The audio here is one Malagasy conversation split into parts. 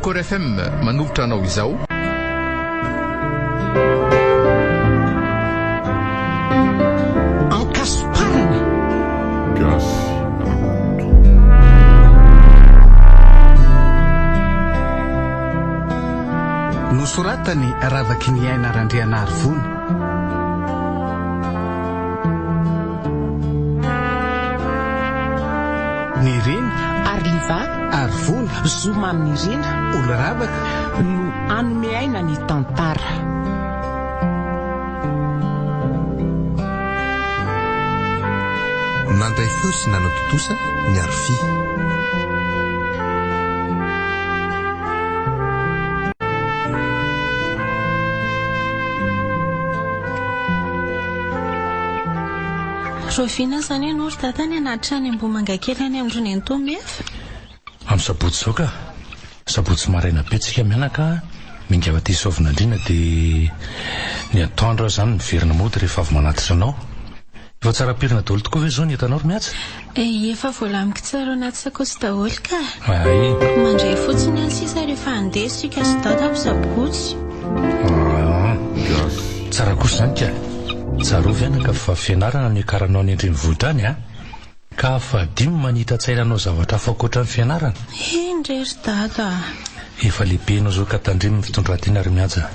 Record FM manolotra anao izao. Ankasiparana nosoratany ravaky ny aina Randriana Arivony. Ny reny Arliva Arivony zoma amin'ny rena olo ravaka no anome aina ny tantara. Nandray feo sy nanatotosa ny Arvi. Rofina zany ianao ry dadany anatrany ambomanga kely any amin'irony Antomefa. Amin'ny sabotsy zao ka sabotsy maraina betsika mianaka mingava ty sovinandrina dia ny atoandro zany miverina mody rehefa avy manatitra anao. Efa tsara pirina daholo tokoa ve zao ny hitanao ry miatsa? Efa volamiko tsara anaty sakosy daholo ka. Ay. Mandray fotsiny any sisa rehefa andesika sy dada amin'ny sabotsy. Tsara kosa zany ka. Tsarovy anaka fa fianarana ny akaranao ny andrenivohitra any a. Ka fa dimy manita tsairanao zavatra hafa ankoatra ny fianarana. Indray ry dada. Efa lehibe anao zao ka tandremy fitondrantiana ry miatsa.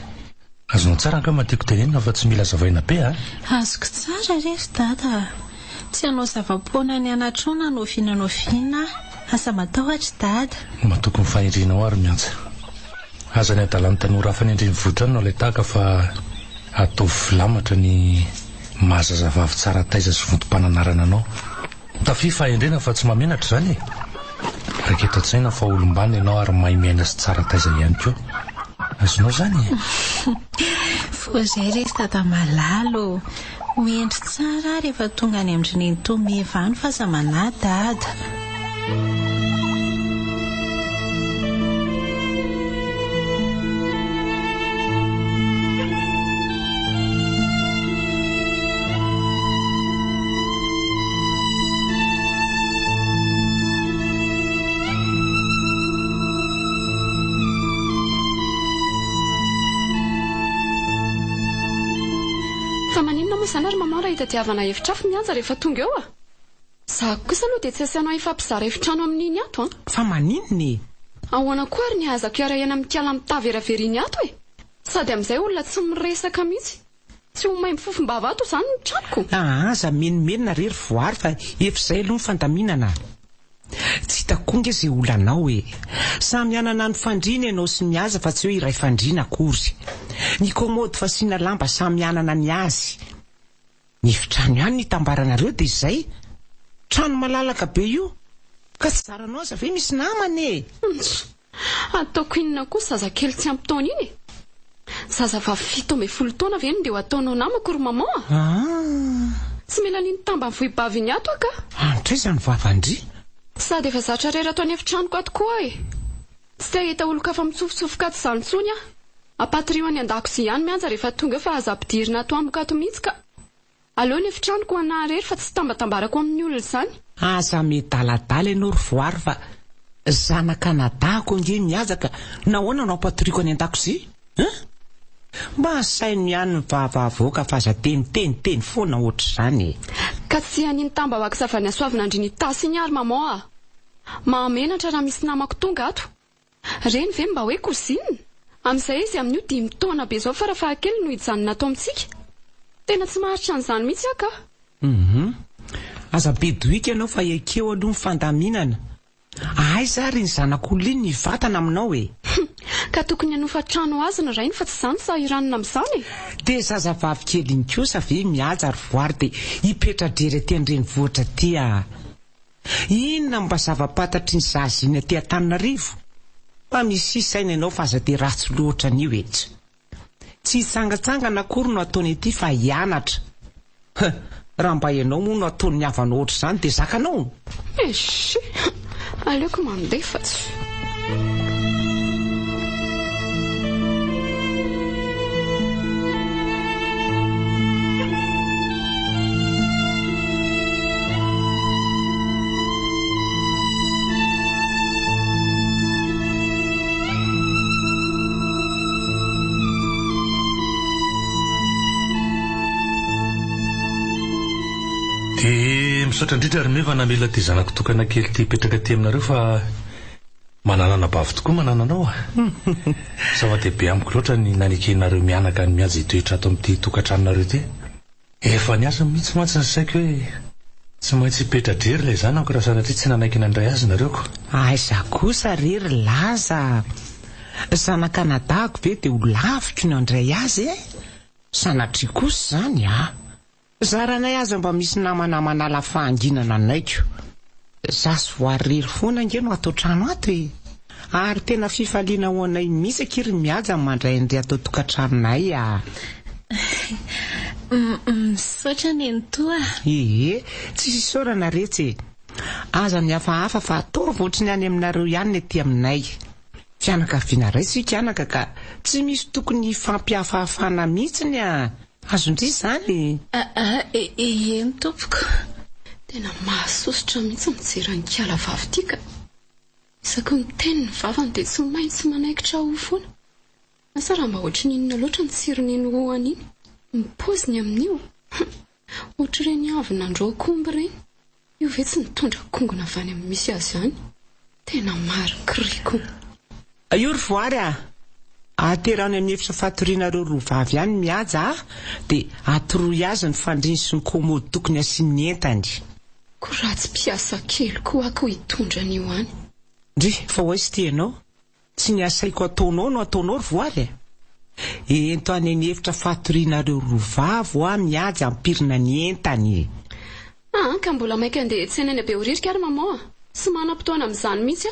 Azonao tsara ka matiko tenenina fa tsy mila zavaina be a. Azoko tsara ry dada. Tsy hanao zava-poana ny anatrona nofinanofiana asa matahotra dada. Matoko mifahendrinao ary miatsa. Aza ny adalany tanora hafa ny andrenivohitra no ilay tahaka fa atao filamatra ny mahazazavavy tsara taiza sy vontom-pananarana anao. Tafy fahendrena fa tsy mamenatra zany e. Raketo an-tsaina fa olombany ianao ary mahay miaina sy tsara taiza ihany koa. Azonao zany e. Fozay ry dada malalo. Miendry tsara rehefa tonga any amin'ireny Antomeva any fa za manahy dada. Fa maninona moa izany ary mama raha hitadiavana efitrafo mianja rehefa tonga eo a? Za kosa aloha dia tsy asianao hifampizara efitrano amin'iny ato a. Fa maninona e? Ahoana koa ary ny ahazako iarahena mikiala mitaveraveriny ato e. Sady amin'izay olona tsy miresaka mihitsy. Tsy ho mahay mifofombava ato izany ny tranoko. Aza menomenona rery voary fa efizay aloha ny fandaminana. Tsy takonga izay olanao e. Samy anana ny fandriana ianao sy mihaza fa tsy hoe iray fandriana akory. Ny komody fasiana lamba samy anana ny azy. Ny efitrano ihany ny tambaranareo dia izay. Trano malalaka be io. Ka tsy zaranao aza ve misy namana e? Ataoko inona koa zazakely tsy ampy taona iny e. Zaza va 17 taona ve dia ho ataonao namako ry mama a? Tsy mila niny tamba ny vohibaviny ato aka. Antre izany vavandry. Sady efa zatra rera ato any efitranoko ato koa e. Tsy te hita olo kafa mitsofotsofika ato izany tsony a. Apatrio any an-dakozia ihany mianja rehefa tonga fa aza ampidirina ato amiko ato mihitsy ka. Aleo ny efitranoko anahy rery fa tsy tambatambarako amin'ny olona izany. Aza medaladala ianao ry voary fa zanaka nadahako nge miazaka nahoana no ampatoriako any an-dakozia? Mba sainy ihany ny vavavoaka fa aza teny foana ohatr'izany e. Ka tsy haniny tamba ho akizavany asoavina andriny tasy iny ary mama a. Mahamenatra raha misy namako tonga ato. Reny ve mba hoe kozinina? Amin'izay izy amin'io 10 taona be zao fa raha fahakely no hijanona atao amintsika. Tena tsy maharitra an'izany mihitsy aka. Aza bedoika ianao fa ekeo aloha ny fandaminana. Aiza ary ny zanak'olona iny nivatana aminao e. Ka tokony hanofa trano azy ny rainy fa tsy izany sa iranona amin'izany e. Dia zazavavy kely iny kosa ve mihaja ry voary dia hipetra-drery aty andrenivohitra aty a. Inona mba zava-pantatry ny zaziana aty Antananarivo? Fa misy saina ianao fa aza dia ratsy loatra an'io etsy. Tsy hitsangatsangana akory no ataony aty fa hianatra. Raha mba ianao moa no ataony havana ohatr' izany dia zakanao. Esy, aleoko mandefa tsy. misaotra indrindra ary meva namela ty zanako tokana kely ty petraka ty aminareo fa mananana bavy tokoa manananao zava-dehibe amiko loatra ny nanekenareo mianaka ny miaja itoetra ato amin'ity tokantranonareo ty efa niasa mihitsy mantsy ny saiko hoe tsy maintsy petra-drery ilay zanako raha sanatria tsy nanaiky nandray azy nareoko. Aiza kosa rery laza zanan-Kanadako ve dia ho lavitro ny andray azy sanatria kosa zany zaranay azy mba misy namana lafahanginana anaiko zasy voarery foana ingeno atao trano ato ary tena fifaliana ho anay misy akiry mihaja mandray indray atao tokantranonay misaotra ny toa tsy sisaorana retsy aza mihafahafa fa ataovy ohatrany any aminareo ihany ny aty aminay fianakaviana ray sika anaka ka tsy misy tokony fampiafahafana mihitsiny azondry zany eny tompoko tena mahasosotra mihitsy mijery Kiala vavy ity ka isaky miteny ny vavany dia tsy maintsy manaikitra ho foana asa raha mba ohatry ninona loatra ny tsironiny hoany iny mipoziny amin'io ohatry ireny avy nandroakomby ireny io ve tsy nitondra kongona avy any amin'ny misy azy any tena marikiriko io ry voary aterany amin'ny efitra fatorianareo roa vavy ihany mihaja dia atoroy azy ny fandriny sy ny komody tokony asiany entany ko raha tsy mpiasa kely koa ako hitondra an'io any ndry fa hoaizy ty ianao tsy ny asaiko ataonao no ataonao ry voary ento any amin'ny efitra fatorianareo roa vavy mihaja ampirina ny entany ka mbola maika andeha tsenany be horirika ary maman sy manam-potoana amin'izany mihitsy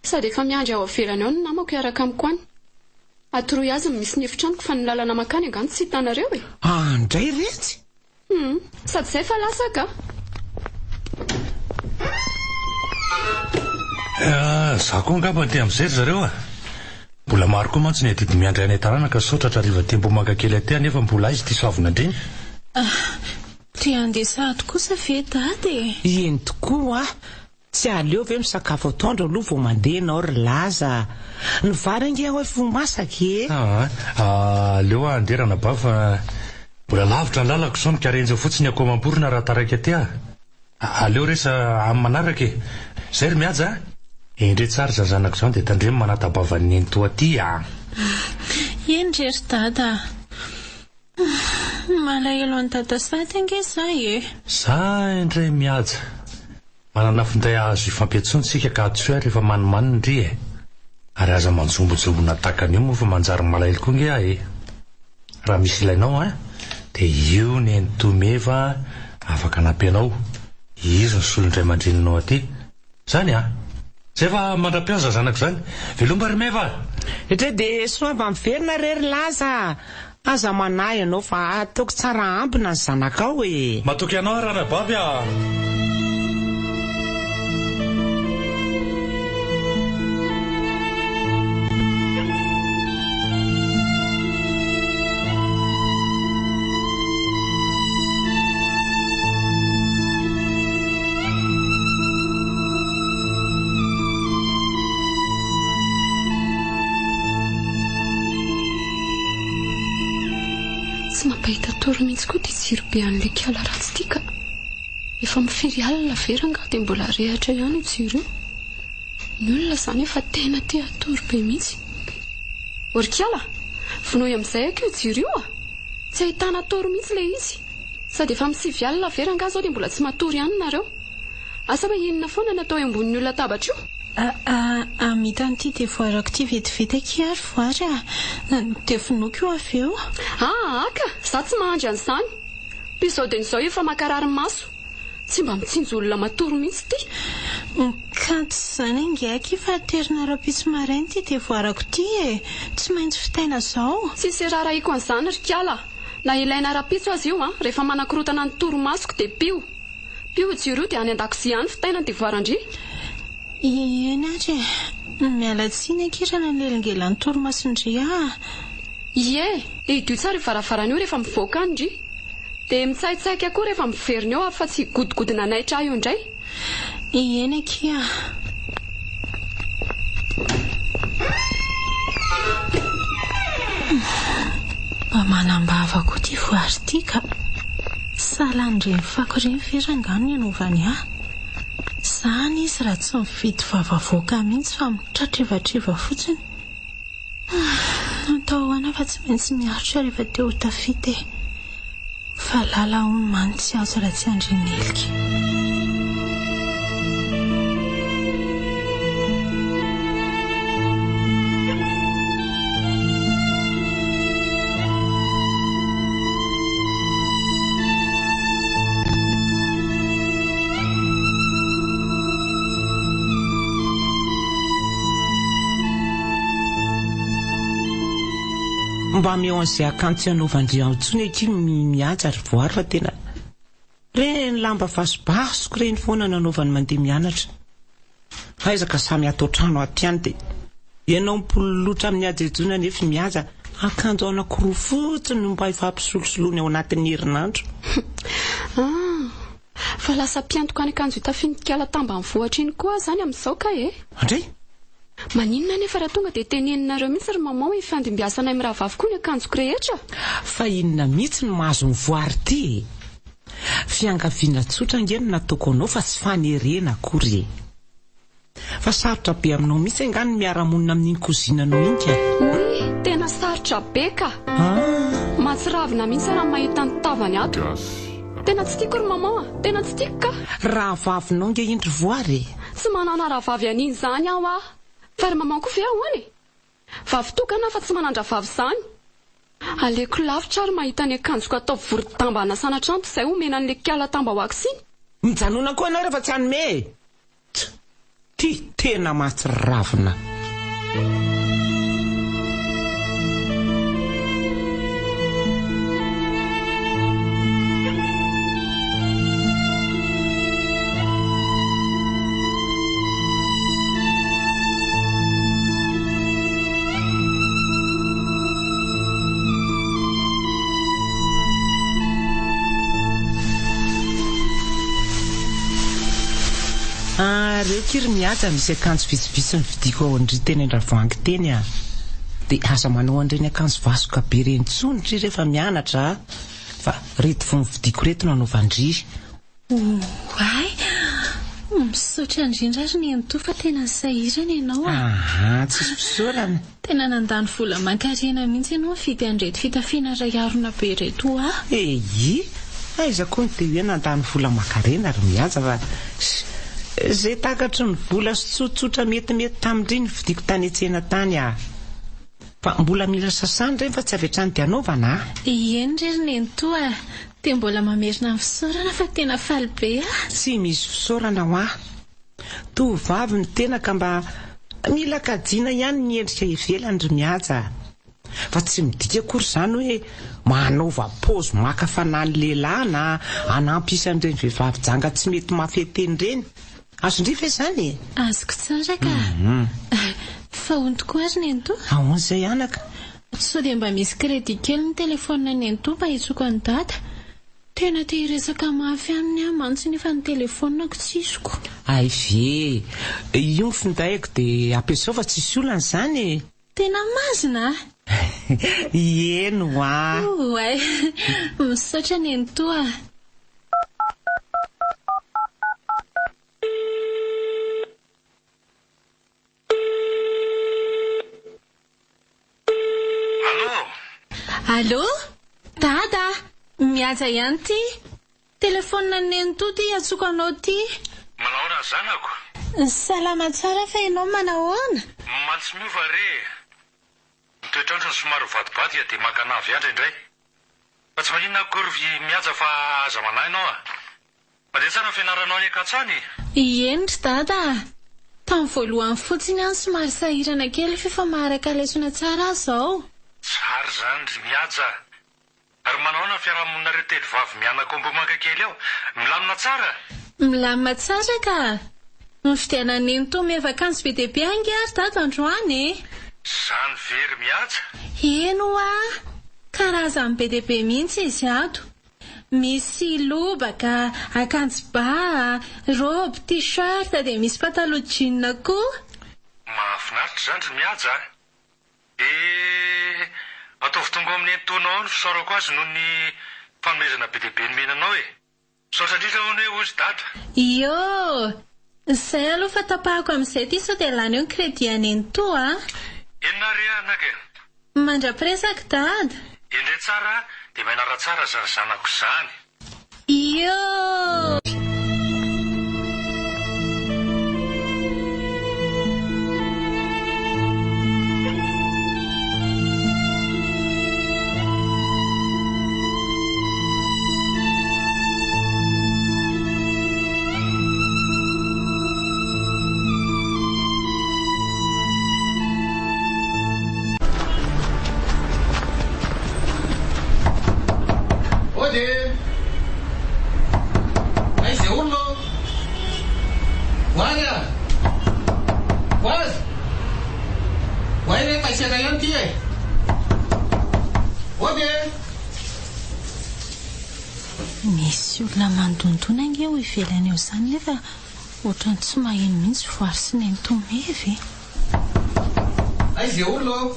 sady efa miandry ao avelany ao ny namako iaraka amiko any atoroy azy misy ny efitraniko fa ny lalana makany angano tsy hitanareo andray retsy sady izay fa lasaka za koa angamba ty amin'izay ry zareo mbola maro koa mantsy ny adidy miandry anay taranaka saotratra riva tembo maka kely aty nefa mbola izy ty soavina indriny ty andesahady kosa ve dady eny tokoa tsy aleo ve misakafo atoandro aloha vao mandeha nao ry laza ny vary ange ao efa masaka aleo anderana ba fa mbola lavitra ny lalako zao mikarenjeo fotsiny akomam-borona raha taraiky aty aleo resa amin'ny manaraka zay ry mihaja indre tsara za zanako zao dia tandremo manatabavan'ny eny toa aty eny rery dada malahelo any dada sady ange zay za indray mihaja manana finday azo ifampiatsontsika ka atsoa rehefa manimaniny ndry ary aza manjombojobona takany io moa fa manjary malahelo koa nge raha misy ilainao dia io ny eny tomeva afaka nampianao izy ny solondray mandrininao aty zany zay fa mandra-piaza zanako zany velomba ry meva etre dia soava miverina rery laza aza manahy ianao fa ataoko tsara ambina ny zanakao matoky anao rana baby tsy mampahita toro mihitsy koa dia tsirobe an'ilay Kiala ratsy ity ka efa mifiry alina veranga dia mbola rehatra ihany io jiro io ny olona izany efa tena te atorobe mihitsy ory Kiala vonoy amin'izay ako io jiro io tsy ahitana toro mihitsy ilay izy sady efa misivy alina veranga zao dia mbola tsy matory ihany nareo asa fa inona foana natao ambon'ny olona tabatra io amita an'ity dia voarako ity vetivety aky ary voary dia finoky io avy eo aka za tsy mahandry an'izany mpiizao dia n'izao efa makarary maso tsy mba mitsinjo olona matoro mihitsy ity kanto zany angaky fa terina ra-pitsy marainy ity dia voarako ity tsy maintsy fitaina zao tsisy raharaiko an'izany ry Kiala na ilaina ra-pitso azy io rehefa manakorotana ny toromasoko dia pio jiro io dia any an-dakozia any fitaina dia voarandry eny ary mialatsiny akirana ny lelingelan'ny toromasondry dia idio tsara io varavarana io rehefa mivoaka any ndry dia mitsaitsaiky akoa rehefa miverina eo fa tsy godigodina naitra io indray eny aky manambava koa ty voary ty ka salandreny fako reny firangano ny anovany zany izy raha tsy mividy vavavoaka mihitsy fa mitratrivatriva fotsiny. Natao hoana fa tsy maintsy miaritra rehefa teo tafity fa lala hono manitsy azy raha tsy andrinelika. Mba meo an'izay akanto anaovandry antsony aky mihaja ary voary fa tena reny lamba vasibasiko reny foana nanaovany mandeha mianatra. Aizaka samy atao trano aty any dia ianao mipololotra amin'ny ajejona nefa mihaja akanjo anankiroa fotsiny no mba ifampisolosoloany ao anatin'ny herinandro. Fa lasa mpiantoka ny akanjo hitafinikala tamba amin'ny vohatra iny koa zany amin'izao ka Andray? Maninona nefa raha tonga dia teneninareo mihitsy ry maman hoe fandimbiasana amin'ny raha vavy koa ny akanjoko rehetra. Fa inona mihitsy no mahazo ny voary ty? Fiangaviana tsotra ngeno nataoko anao fa tsy fanerena akory. Fa sarotra be aminao mihitsy angano miara-monina amin'iny kozinanao iny ka. Tena sarotra be ka. Matsiravina mihitsy raha mahita ny tavany ato. Tena tsy tiako ry maman, tena tsy tiako ka. Raha vavinao nge indry voary. Tsy manana raha vavy an'iny zany aho fa ry maman koa ve ahoany? Vavy tokana fa tsy manandra vavy zany. Aleko lavitra ary mahita ny akanjoko atao vorodamba anasana trano izay omena an'le kiala tamba hoako siny. Mijanona koa anao rehefa tsy hanome. Ty tena matsiravina. Rehetra mihaja misy akanjo vitsivitsy ny vidiko ao andry teny Andravoahangy teny dia aza manao andreny akanjo vasoka be reny tsondry rehefa mianatra fa reto fo vidiko reto no anaovandry. Misaotra indrindra ary ny anto fa tena sahirana ianao. Tsisy fisaorana. Tena nandany vola mankarena mihitsy ianao fidy an'reto fitafiana ray arona be reto aiza koa ny dia hoe nandany vola mankarena ary mihaja fa zay takatry ny vola sy tsotsotra metimety tamin'ireny vidiko tany an-tsena tany fa mbola mila sasany ireny fa tsy avy hatrany dia anaovana. Eny rery ny anto dia mbola mamerina amin'ny fisaorana fa tena faly be Tsy misy fisaorana ho tovavy ny tena ka mba mila kajiana ihany ny endrika ivelany ry mihaja. Fa tsy midika akory izany hoe manaova paozy maka fanany lehilahy na anampy isan'ireny vehivavy janga tsy mety mafeteny ireny. Azondry ve izany? Azoko tsara ka. Fa ontoko ary ny anto? Ahoan'izay anaka? Sao dia mba misy crédit kely ny telefona ny anto mba hitsoko ny data. Tena te hiresaka mafy aminy mantsy nefa ny telefonako tsisiko. Ay ve, io findaiko dia ampiasao fa tsisy olana izany. Tena mazina? Eno misaotra ny anto Allô? Dada, mihaja ihany ty. Telefona ny anto ty atsoko anao ty. Manahoana ny zanako? Salama tsara fa ianao manahoana? Malitsy miova re. Toetrandro ny somary vadibadia dia makanavy andra indray. Fa tsy maninona akory mihaja fa aza manahy ianao Mandeha tsara fianaranao any Katsany? Endry dada. Tamin'ny voalohany fotsiny any somary sahirana kely fa maharaka lesona tsara zao. Tsara zany ry mihaja. Ary manahoana fiarahamonina ireo telo vavy miana-kombomanka kely ao? Milamina tsara? Milamina tsara ka. Ny fidianany eny to miavakanjo be dia be angy ary dada androany. Zany very mihaja. Eno karazany be dia be mihitsy izy ato. Misy lobaka, akanjo ba, robe, t-shirt dia misy pataloha jean koa. Mahafinaritra zany ry mihaja. Ataovy tonga amin'ny entonao ny fisaorako azy noho ny fanomezana be dehibe ny menanao e. Saotra indrindra hono hoe ozy data. Io, izay aloha fa tapahako amin'izay ty sao dia lany eo ny crédit aneny to a. Enina arianaka e. Mandra-piresaka dada. Indray tsara dia mainara tsara zany zanako izany. Io. Misy olona mandondona nge ho ivelany eo izany nefa ohatrany tsy maheno mihitsy voary sy neny tomevy. Aiza olona?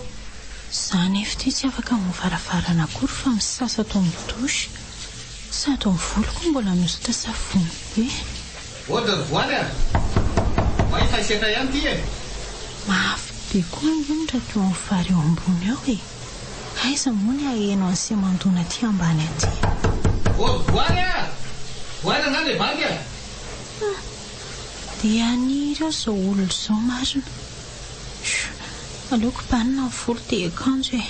Izany efa ty tsy afaka mivaravarana akory fa misasa ato amin'ny dosy. Sady ny voloko mbola nosota savony be. Oda voany a? Mahita isaka ihany ty e? Mafy be koa indrindra teo amin'ny vary eo ambony ao e. Aiza moa ny aheno an'izay mandona aty ambany aty. Voany a! Voany anany e vangy a! Dia aniry ao izao olona izao marina. Aleoko banina ny volo dia akanjo e.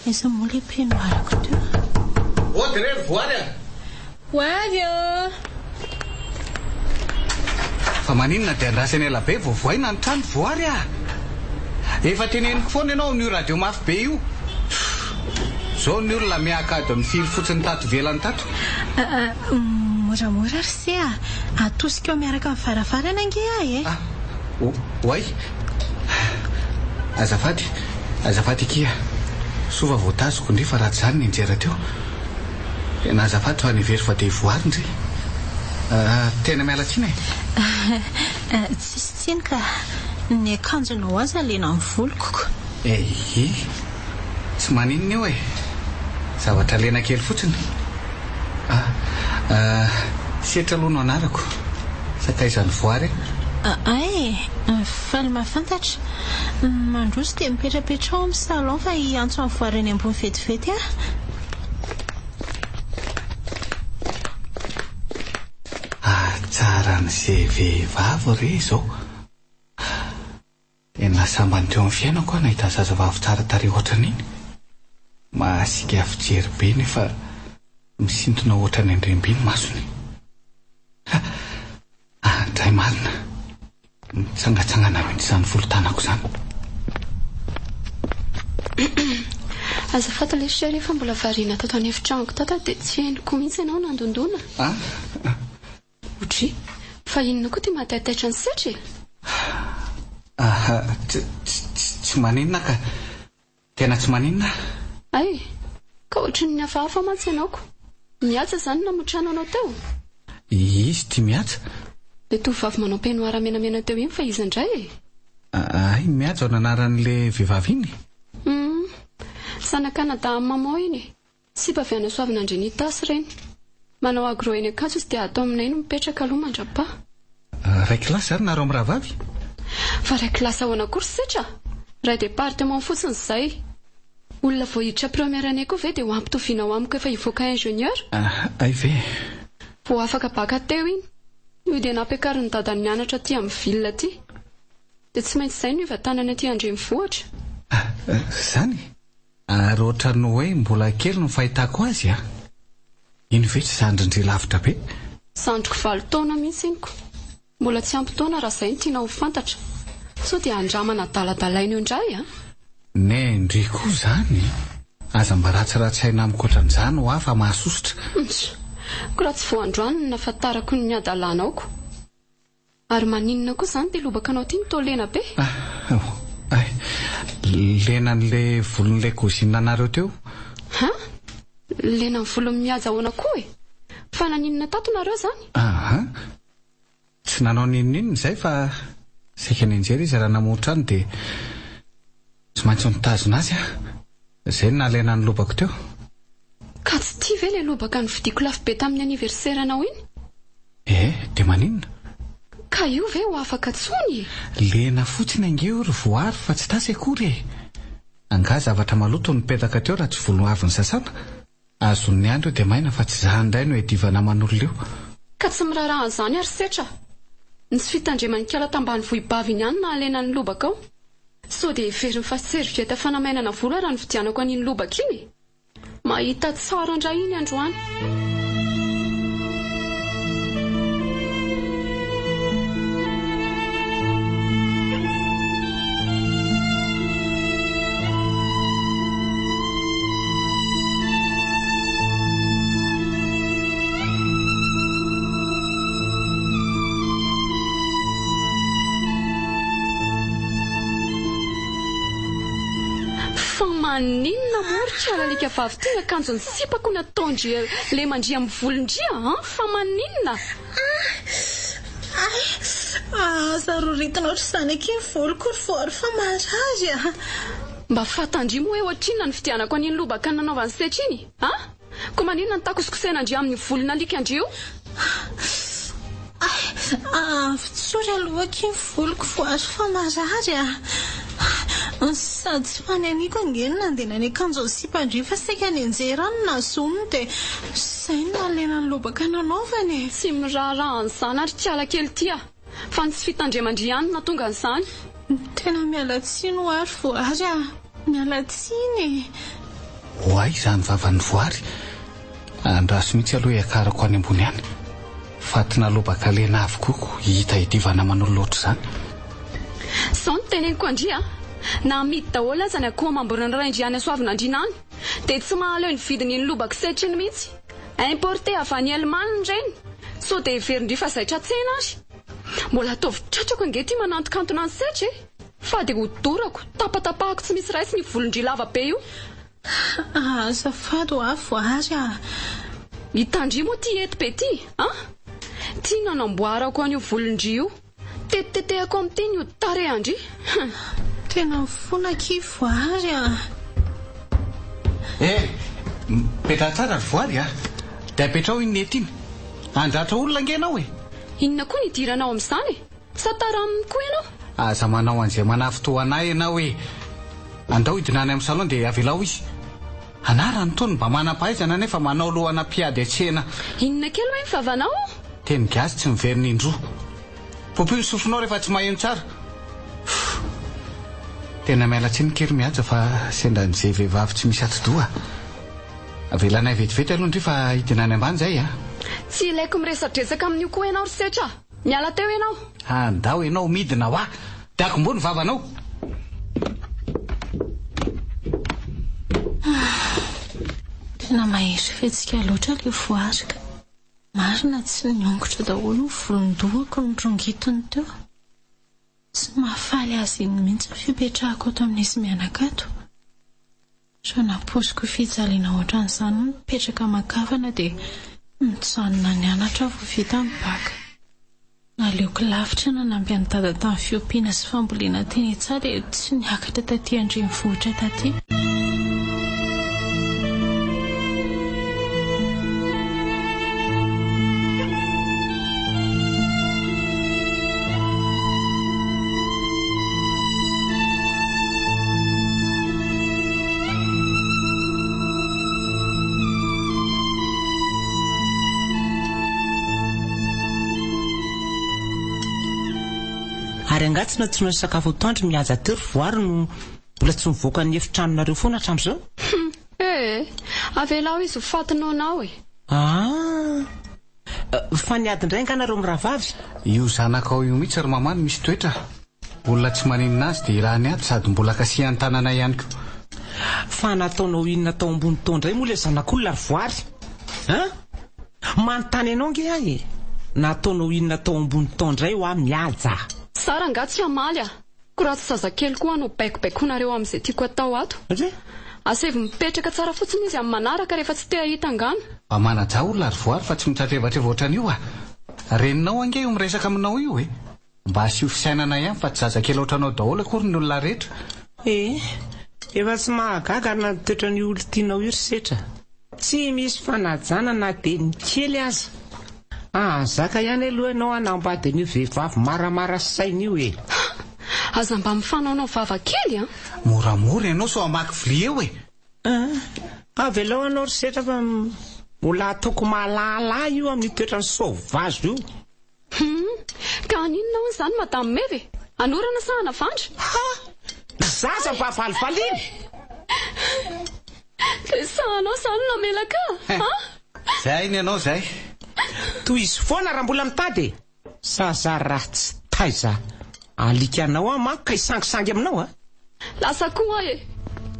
Aiza moa ilay mpianoarako teo. Ody re voany a! Ho avy eo! Fa maninona dia andrasany ela be vao voaina ny trano voary a! Efa teneniko foana ianao n'io radio mafy be io. Zao ny olona miakady amin'ny firy fotsiny tato velany tato. Moramora ry se a. Atosika eo miaraka amin'ny varavarana ange ahy e. Oay. Azafady kia. Sova voatazoko ndre fa raha zany ny njera teo. Na azafady fa nivery fa dia voary ndre. Tena mialatsina e. Tsisy tsiny ka ny akanjonao aza lena amin'ny volokoko. Tsy maninona eo e. Zavatra lena kely fotsiny. Setra aloha no anarako. Sakaizany voary. Faly mahafantatra. Mandroso dia mipetrapetra ao amin'ny salon fa hiantso amin'ny voary any ambony vetivety a. Tsara n'izay vehivavy re izao. Ena sambany teo amin'ny fiainako nahita zazavavy tsara tarehy ohatran'iny. Mahasika fijery be nefa misintona ohatrany andremby ny masony. Andray marina. Mitsangatsangana mihitsy izany volotanako izany. Azafady ilay chérie fa mbola variana tato any efitrano tata dia tsy henoko mihitsy ianao nandondona. Otry, fa inona koa tia mahataitaitra ny setra e? Tsy maninona ka. Tena tsy maninona. Ay, ka ohatry ny hafahafa mantsy ianaoko. Miatsa izany namotrano anao teo. Izy tia miatsa. Ilay tovovavy manao peignoir menamena teo iny fa izy indray e. Ay, miatsa ao nanaran'ilay vehivavy iny. Sana Canada amin'ny maman iny. Sy bavy ana soavina andreny tasy reny. Manao agro eny akanjo izy dia ato aminay no mipetraka aloha mandrapa. Ray kilasy zany nareo amin'ny rahavavy? Fa ray kilasy ao anakory setra. Ray département fotsiny izay. Olona vao hiditra première année koa ve dia ho ampitoviana ao amiko efa hivoaka ingénieur. Ay ve. Vao afaka baka teo iny. Io dia nampiakariny dadany mianatra aty amin'ny ville aty. Dia tsy maintsy izay no hivatanany aty andrenivohitra. Zany? Ary ohatrany hoe mbola kely no fahitako azy a. Iny ve tsy zandrindry lavitra be? Zandriko 7 taona mihitsy iniko. Mbola tsy ampy taona raha izay no tiana ho fantatra. So dia andramana daladalaina eo indray a. Ne ndriko zany. Aza mba ratsiratsy amiko ohatran'izany ho afa mahasosotra. Ko raha tsy voandroany no nafantarako ny adalanaoko. Ary maninona koa izany dia lobaka anao ity mitolena be. Lena n'ilay volon'ilay kozinina anareo teo. Lena ny volony mihaja ahoana koa e. Fa naninona tato nareo zany? Tsy nanao ninonina izay fa saika ny anjery izy raha namotra any dia tsy maintsy mitazona azy a. Izay nalena ny lobako teo. Ka tsy tia ve ilay lobaka nividiako lafo be tamin'ny aniversaire anao iny? Dia maninona? Ka io ve ho afaka tsony? Lena fotsiny angeo ry voary fa tsy tasy akory e. Anga zavatra maloto no mipetaka teo raha tsy voalohavy ny sasana. Azon'ny andro dia maina fa tsy zany indray no edivana man'olona eo. Ka tsy miraraha an'izany ary setra. Ny tsy fitandreman-kala tambany vohibavy ihany na alena ny lobaka ao. So dia heveriny fa servieta fanamainana vola raha ny vidianako an'iny lobaka iny. Mahita tsara indray iny androany. Maninona moritra lalika vavy ty akanjony sipako nataondry le mandria amin'ny volondria fa maninona? Zaroritina ohatr' izany aky ny voloko ry voary fa marazy Mba fatandrimo hoe ohatrina ny fidianako an'iny lobaka nanaovany setra iny Ko maninona ny takosikosena andria amin'ny volona alika andrio? Fitsory aloha aky ny voloko voary fa marazy sady tsy fanyaniko angeny nandena ny akanjo sipandry fa saika ny anjerany na zonony dia izay nalena ny lobaka nanaovany. Tsy miraharaha an'izany ary tiala kely tia fa ny tsy fitandremandry ihany na tonga an'izany. Tena miala tsiny ho ary voary miala tsiny. Hoay izany vavan'ny voary andraso mihitsy aloha iakarako any ambony any. Fatina lobaka lena avokoko hita edivana manolo loatra izany. Sao ny teneniko andria na amidy daholo aza ny akoho mamborana iray indriany asoavina andrinany dia tsy mahaleo ny vidiny ny lobaka setriny mihitsy. Importé avy any Allemagne ireny. So dia heverindry fa zaitra tsena ary. Mbola ataovy tratrako angety manantokantona ny setra fa dia hodorako tapatapahako tsy misy raisy ny volondry lava be io. Azafady ho avy voary Hitandry moa ty eto be ty tia nanamboarako an'io volondry io. Tetetehako amin'ity ny hoditare andry. Tena mifona ky voary Petra tsara ry voary dia petrao iny nety iny. Andratra olona angenao Inona koa ny diranao amin'izany Sa taraniny koa ianao? Aza manao an'izay manafitoanay ianao andao hidinany amin'ny salon dia avelao izy. Anarany tony mba manam-pahaizana nefa manao lohana mpiady atsena. Inona kely hoe ny vavanao? Teny gasy tsy miveriny indroa. Popoy ny sofinao rehefa tsy maheno tsara. Tena miala tsiny kely mihaja fa sendra n'izay vehivavy tsy misy ati-doha. Avelanay vetivety aloha ndry fa hidinany ambany izay Tsy ilaiko miresadresaka amin'io koa ianao ry setra. Miala teo ianao. Andao ianao midina ho dia akombo ny vavanao. Tena mahery fetsika loatra ilay voary ka marina tsy niongotra daholo ny volondohako ny rongitony teo. Tsy mahafaly azy iny mihitsy fipetrahako ato amin'izy mianakato. So naposiko fijaliana ohatran'izany mipetraka makavana dia mitsanona ny anatra vao vita ny baka. Naleoko lavitra na nampy any dada tamin'ny fiompiana sy fambolena teny etsah dia tsy niakatra taty andrenivohitra taty. Ary angatsy na tsy no sakafo atoandro mihaja teo ry voary no mbola tsy mivoaka ny efitranonareo foana hatramin'izao. Avelao izy ho fatinao anao Fa niady indray anganareo miravavy. Io zanakao io mihitsy ry mamany misy toetra. Olona tsy maninona azy dia raha niady sady mbola kasihan'ny tanana ihany koa. Fa nataonao inona tao ambony tao indray moa ilay zanak'olona ry voary manontany ianao nge nataonao inona tao ambony tao indray ho mihaja. Sara angatsy amaly ko raha tsy zazakely koa no baikobaikoanareo amin'izay tiako atao ato. Asevy mipetraka tsara fotsiny izy amin'ny manaraka rehefa tsy te ahita angano. Mba manaja olona ry voary fa tsy mitratrevatreva ohatran'io reninao ange io miresaka aminao io mba asio fisainana ihany fa tsy zazakely ohatranao daholo akory ny olona rehetra. Efa tsy mahagaga na toetra ny olo tianao io ry setra. tsy misy fanajana na dia ny kely aza. Zaka ihany aloha ianao anambadan'io vehivavy maramara saina io e. Aza mba mifanaonao vava kely a? Moramora ianao so amaky vilia eo e. Avy aloha anao risetra fa mbola ataoko mahalala io amin'ny toetrany soavazo io. Ka aninona hoy izany madame Meve? Anorana sa anavandra? Zaza mba valivaliana. Resahanao izany namelaka? Zay ny ianao zay. Toy izy foana raha mbola mitady. Zaza ratsy taiza. Alikanao ama ka isangisangy aminao Lasa koa e.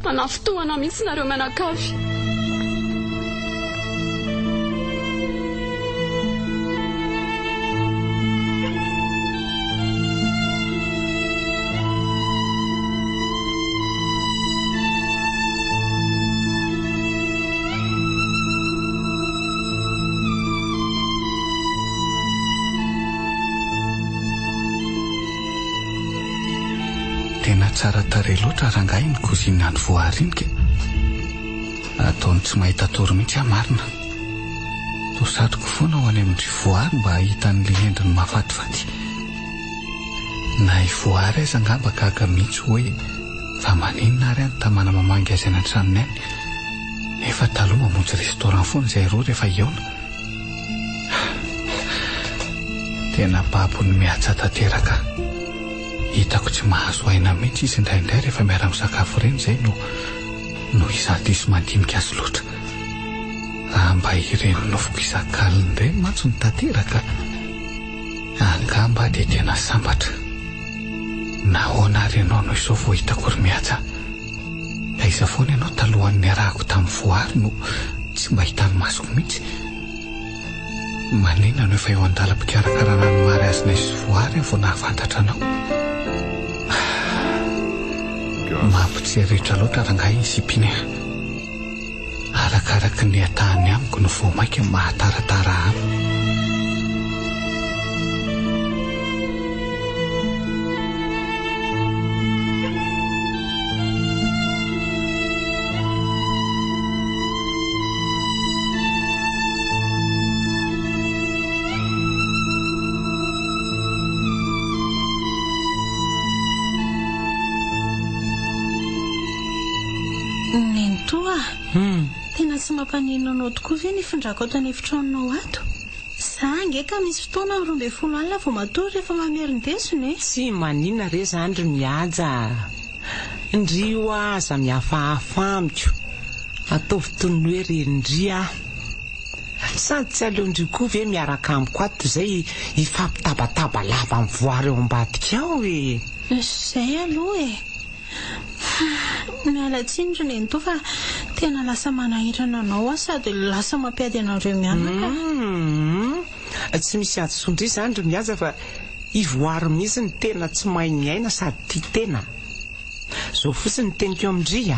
Manafotoana mihitsy nareo mianakavy. Tena tsara tarehy loatra rangahy ny kozinina ny voarinika. Ataony tsy mahita tory mihitsy marina. Tosadiko foana ho any amin'ny voary mba hahita ny endriny mahafatifaty. Na ivoary aza angamba gaga mihitsy hoe fa maninona ary any tamana mamangy azy any an-tranony any. Nefa taloha mamonjy restaurant foana izay roa rehefa iaona. Tena babony mihaja tanteraka. Hitako tsy mahazo aina mihitsy izy indraindray rehefa miara-misakafo ireny izay no izadiso mandinika azy loatra. Mba ireny nofoko isan-kaliny ireny mantsy ny tanteraka. Angamba dia tena sambatra. Nahoana ary ianao no izao vao hitako ry mihaja. Ka iza foana ianao talohan'ny arahako tamin'ny voary no tsy mba hitan'ny masoko mihitsy. Maninona no efa eo an-dalam-pikarakarana ny mariazina izy voary vao nahafantatra anao. Mampitsiritra loatra rangahy isipiny. Arakaraka ny atahany amiko no vao maika mahataratara amiko. Tena tsy mampaninona anao tokoa ve ny findrako ato an'efitranonao ato? Za angeka misy fotoana 12 alina vao matory rehefa mamerindesony e. Tsy maninona re zany ry mihaja. Ndrio aza mihafahafa amiko. Ataovy toy ny hoe rendria. Sady tsy aleondrio koa ve miaraka amiko ato izay ifampitabataba lava amin'ny voary eo ambadika ao e. Zay aloha e. Miala tsiny ry nento fa tena lasa manahirana anao sady lasa mampiady anareo mianaka. Tsy misy adsondry izany ry mihaja fa ivoary mihitsy ny tena tsy mahay ny aina sady tia tena. Zao fotsiny teniko amindry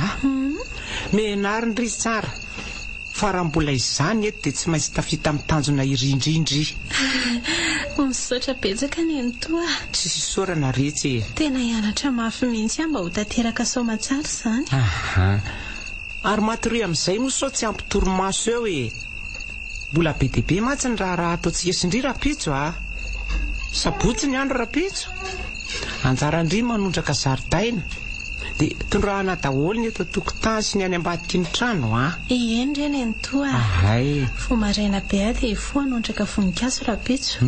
menary ndry tsara. Fa raha mbola izany eto dia tsy maintsy tafita amin'ny tanjona irindrindry. Misaotra betsaka nento Tsy sisorana rehetra. Tena hianatra mafy mihitsy mba ho tanteraka soamatsara izany. Ary matory amin'izay moa sao tsy ampitoromaso eo e. Mbola be dia be mantsy ny raha ataontsika sindry rapitso Sabotsy ny andro rapitso. Anjara ndry manondraka zaridaina. Dia tondrahana daholo ny eto tokotany sy ny any ambadiky ny trano Eny nento Fo maraina be dia fo anondraka voninkazo rapitso.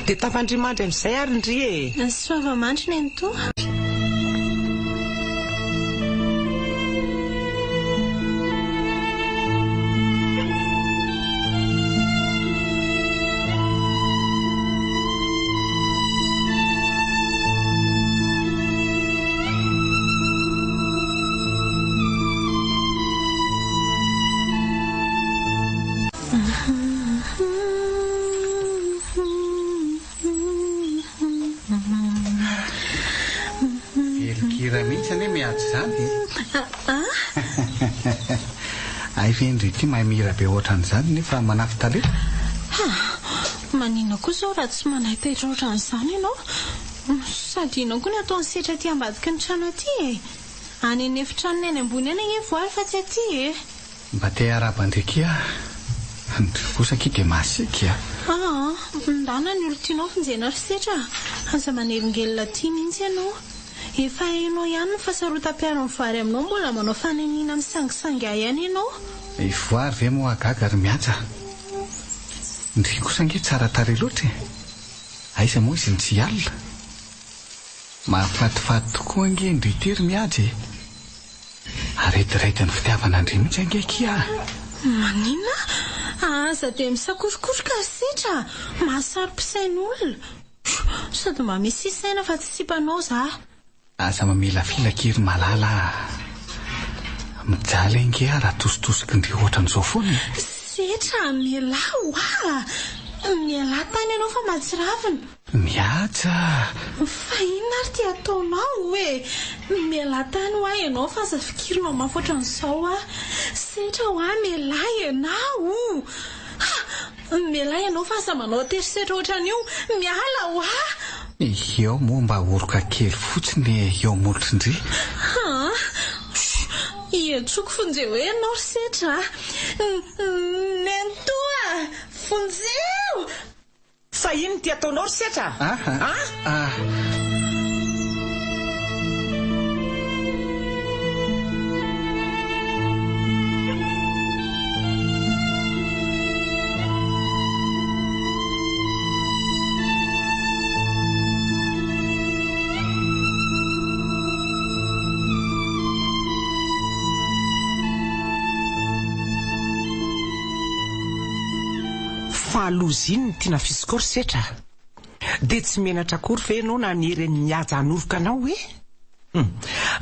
Dia tafandrimandry amin'izay ary ndry e. Soava-mandry nento. Vendry ty mahay mihira be ohatran'izany nefa manafy talenta. Maninona koa zao raha tsy manahy taitra ohatran'izany ianao? Sady inao koa ny atao ny setra aty ambadiky ny trano aty e. Any an'efitranony any ambony any voary fa tsy aty e. mba te arabandrekia kosaki dia masikia ndana ny olo tianao finjena ry setra aza manelingelina tia mihitsy ianao efa hainao ihany ny fahasarotam-piara ny vary aminao mbola manao fanenina amin'ny sangisangy ahy ihany ianao ivoary ve moa agaga ry mihaja ndry kosa nge tsara tare loatra aiza moa izy ny tsy alina mahafatifaty tokoa ange ndry tery mihaja aretirety ny fitiavana andry mihitsy angekia manina aza dia misakorokoroka ry setra mahasaro-pisain'olona sady mba misy isaina fa tsy sipanao za aza mamela filakiry malala mijaly ange raha tositosiky ndry ohatran'izao foana setra mialao miala tany ianao fa mahatsiravina mihaja fa inona ary ty ataonao hoe miala tany ho ahy ianao fa aza fikirinao mafoatra n'izao setra ho ahy miala ianao miala ianao fa aza manao terisetra ohatran'io miala ho ahy eo moa mba oroka kely fotsiny eo molotry indry iantsoko fonje hoe ianao ry setra nentoa fonjeo fa ino ty ataonao ry setra fahalozy iny ny tiana fisiko ry setra dia tsy menatra akory fe ianao na niereny mihaja hanoroka anao hoe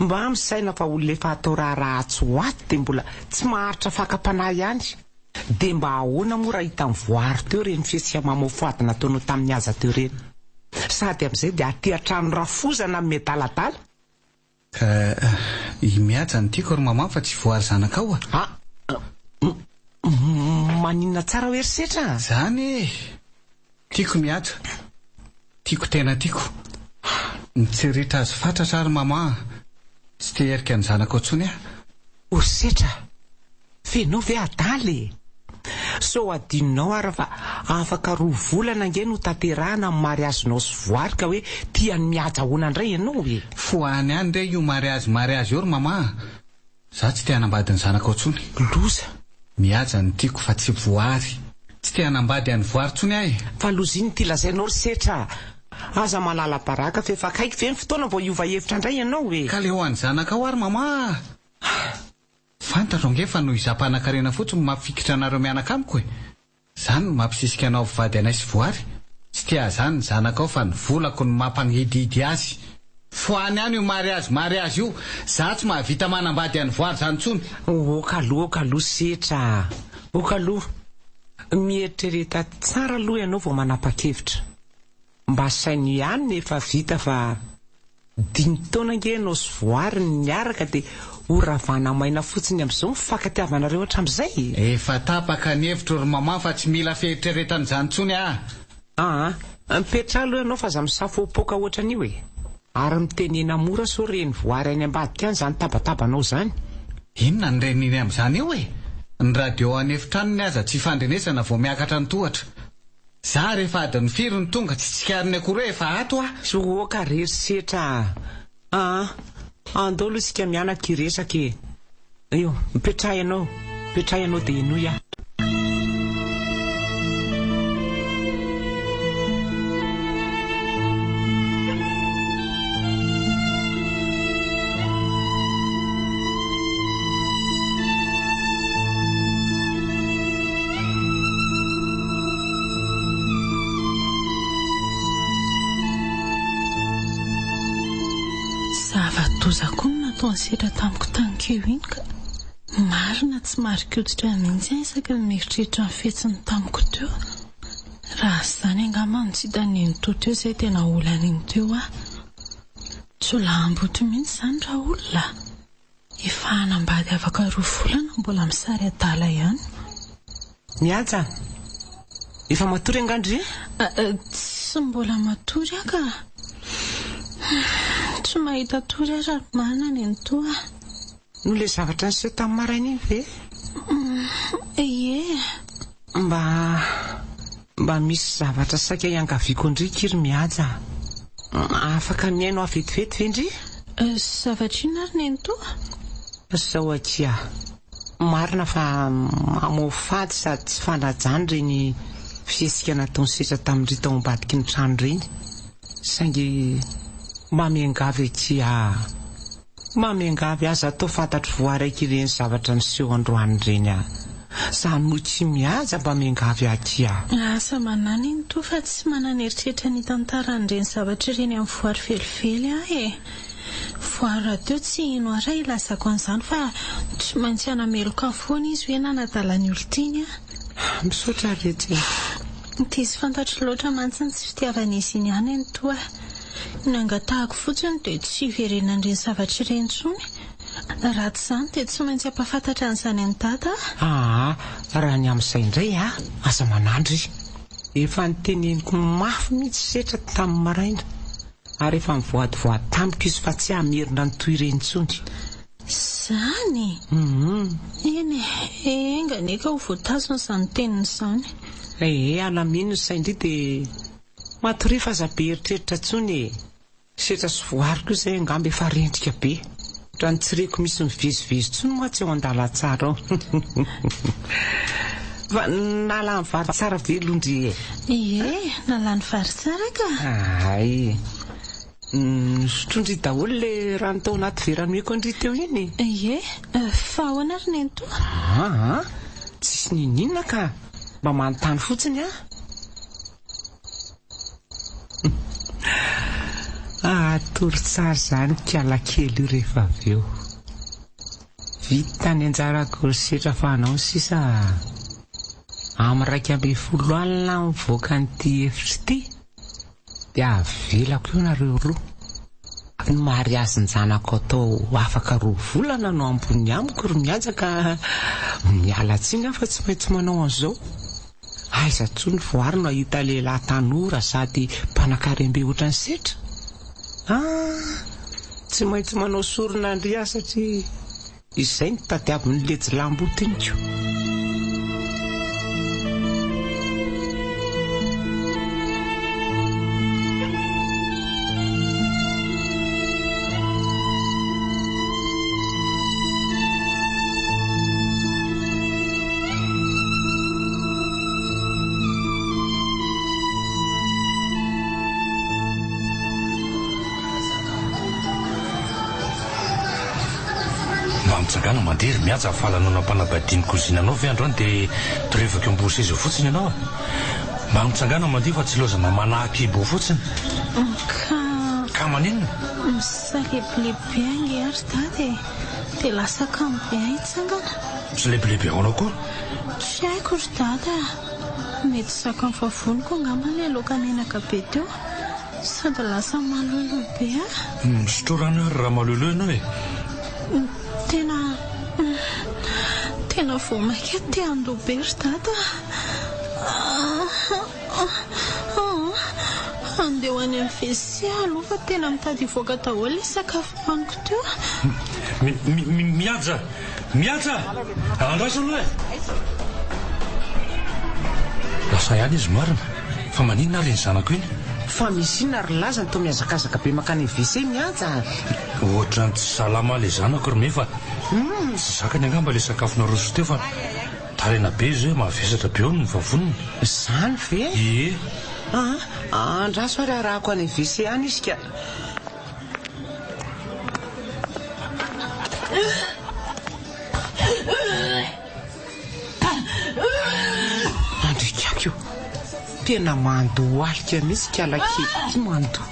mba misaina fa olona efa atao rahatso ato dia mbola tsy maharitra fakapanahy ihany dia mba ahoana moa raha hita mivoary teo reny fiasiamamaofoady nataonao tamin'ny haza teo reny sady amin'izay dia aty an-trano rafozana amin'ny medaladala mihaja ny tiako ry mama fa tsy voary zanakao maninona tsara hoe ry setra zany tiako mihaja tiako tena tiako nitseritra azy fatratra ary mama tsy te herika ny zanako ntsony ry setra fenao ve adaly so adinonao ara fa afaka 2 volana nge no tanterahana amin'ny mariazinao sy voary ka hoe tiany mihaja hoana indray ianao foany any ndray io mariazy eo ry mama za tsy te hanambady ny zanako ntsony loza mihaja ny tiako fa tsy voary tsy te hanambady any voary ntsony ahy fa loza iny ty lazainao ry setra aza malala baraka fa efa kaiky ve ny fotoana vao iova hevitra indray ianao ka le ho any zanakao ary mama fantatro nge fa noho izam-panan-karena fotsiny mafikitra anareo mianaka amiko zany no mampisisika anao vady anay sy voary tsy tia zany ny zanakao fa ny volako ny mampagnididy azy foany any io mariazy io za tsy mahavita manambady any voary zany ntsony okaloha setra okaloha mieritrereta tsara aloha ianao vao manapa-kevitra mba saino ihany nefa vita fa 5 taona nge ianao sy voary niaraka dia horavana maina fotsiny amin'izao mifankatiavanareo hatramin'izay efa tapaka ny hevitro ry mama fa tsy mila fieritreretan'izany ntsony mipetra aloha ianao fa za misafopoka ohatran'io ary mitenena mora so reny voary any ambadika any zany tabatabanao zany inona ny reniny amin'izany eo ny radio any efitranony aza tsy fandrenesana vao miakatra ny tohatra za rehefa adiny firy ny tonga tsy tsikariny akory efa ato soka rery setra andao aloha isika mianaka iresaka io mipetraha ianao dia inoy zavatozako ny nataony setra tamiko tanikeo iny ka marina tsy marika-oditra mihitsy isaky ny mieritreritra ny fetsiny tamiko teo raha zany angambany tsy hitaniny to teo izay tena olan'iny teo tsy olamboto mihitsy zany raha olona efa hanambady afaka 2 volana mbola misary adala ihany mihaja efa matory angandry tsy mbola matory aka tsy mahita tory ary manana ny toa no le zavatra ny se tamin'ny maraina iny ve Ie. Mba misy zavatra saika iangaviako indrika iry mihaja. Afaka miaino avetivety ve ndry? Zavatra ina ary ny antoa? Sao atsia. Marina fa mamofady sady tsy fanajany reny fiesika nataony sehatra tamin'ry tao ambadiky ny trano reny. Saingy mamiangavy atsia. Mamiangavy aza atao fantatro voaraiky ireny zavatra niseho androany reny a. Zany no tsy mihaja mba miangavy atsia. Asa manana iny to fa tsy manana eritreritra ny tantaran'ireny zavatra ireny amin'ny voary felifely ahy voary teo tsy ino aray ilasako an'izany fa tsy maintsy anameloka foana izy hoe nanadalany olon-tiny a. Misaotra retsy. Tisy fantatro loatra mantsy tsy fitiavan'izy iny ihany ny toa. Ny angatahako fotsiny dia tsy iverenan'ireny zavatra ireny intsony. Raha tsy izany dia tsy maintsy ampafantatra an'izany any dada. Raha ny amin'izay indray aza manandry. Efa niteneniko mafy mihitsy setra tamin'ny maraina. Ary efa mivoady tampoka izy fa tsy hamerina ny toy ireny intsony. Zany? Eny enganeka ho voatazona izany teniny izany. Alamino saindry dia matory fa aza be eritreritra intsony. Setra sy voariko izay angamba efa rendrika be. Raha ny tsireko misy mivezivezy intsony moa tsy eo an-dala tsara ao. Fa nalany vary tsara ve londry? Nalany vary tsara ka. Sotrondry daholo le rano tao anaty veranoeko andry teo iny. Fa ahoana ary ny antoa? Tsisy ninina ka mba manontany fotsiny tory tsara zany kiala kely io rehefa avy eo. Vita tany anjarako setra fa anao sisa amin'ny 12 alina mivoaka n'ity efitra ity dia avelako io nareo roa. Ny mariazy ny zanako atao afaka 2 volana no ambony amiko ry miajaka miala tsiny afa tsy maintsy manao an'izao. Aiza tsony voary no ahita lehilahy tanora sady mpanan-karembe ohatran'ny setra. Tsy maintsy manao sorona andria satria izay ny tadiavin'ny lejy lambotiniko. Tsangana mandery miaja fahalanona mpanabadiany kozinanao ve androany dia torevako ambosy izy fotsiny ianao mba mitsangana mandeha fa tsy lozana manahaky ibo fotsiny ka maninona misalehibe ange ary dady dia lasa kambe ahy tsangana. Tsy lehibe aonao koa? Tsy haiko ry dada. Mety sakafo avoniko angamba ilay laoka menaka be teo sady lasa malolo be misotrorana raha malolo ianao Tena voamaika te andoha be ry dada. Andeha ho any amin'ny WC aloha fa tena mitady voaka daholo ilay sakafo hoaniko teo. Mihaja andraso aloha lasa ihany izy marina fa maninona ary ny zanako iny? Fa misy ina ry lazany tao miazakazaka be makany WC mihaja. Ohatra ny tsy salama ilay zanako ry mefa tsy zakany angamba ilay sakafo naroso teo fa tarena be izy hoe mavesatra be eo ny vavoniny. Zany ve? Andraso ary arahako any WC any izy ka. Andrikako io tena mandoa alika misy kiala kely ty mandoa.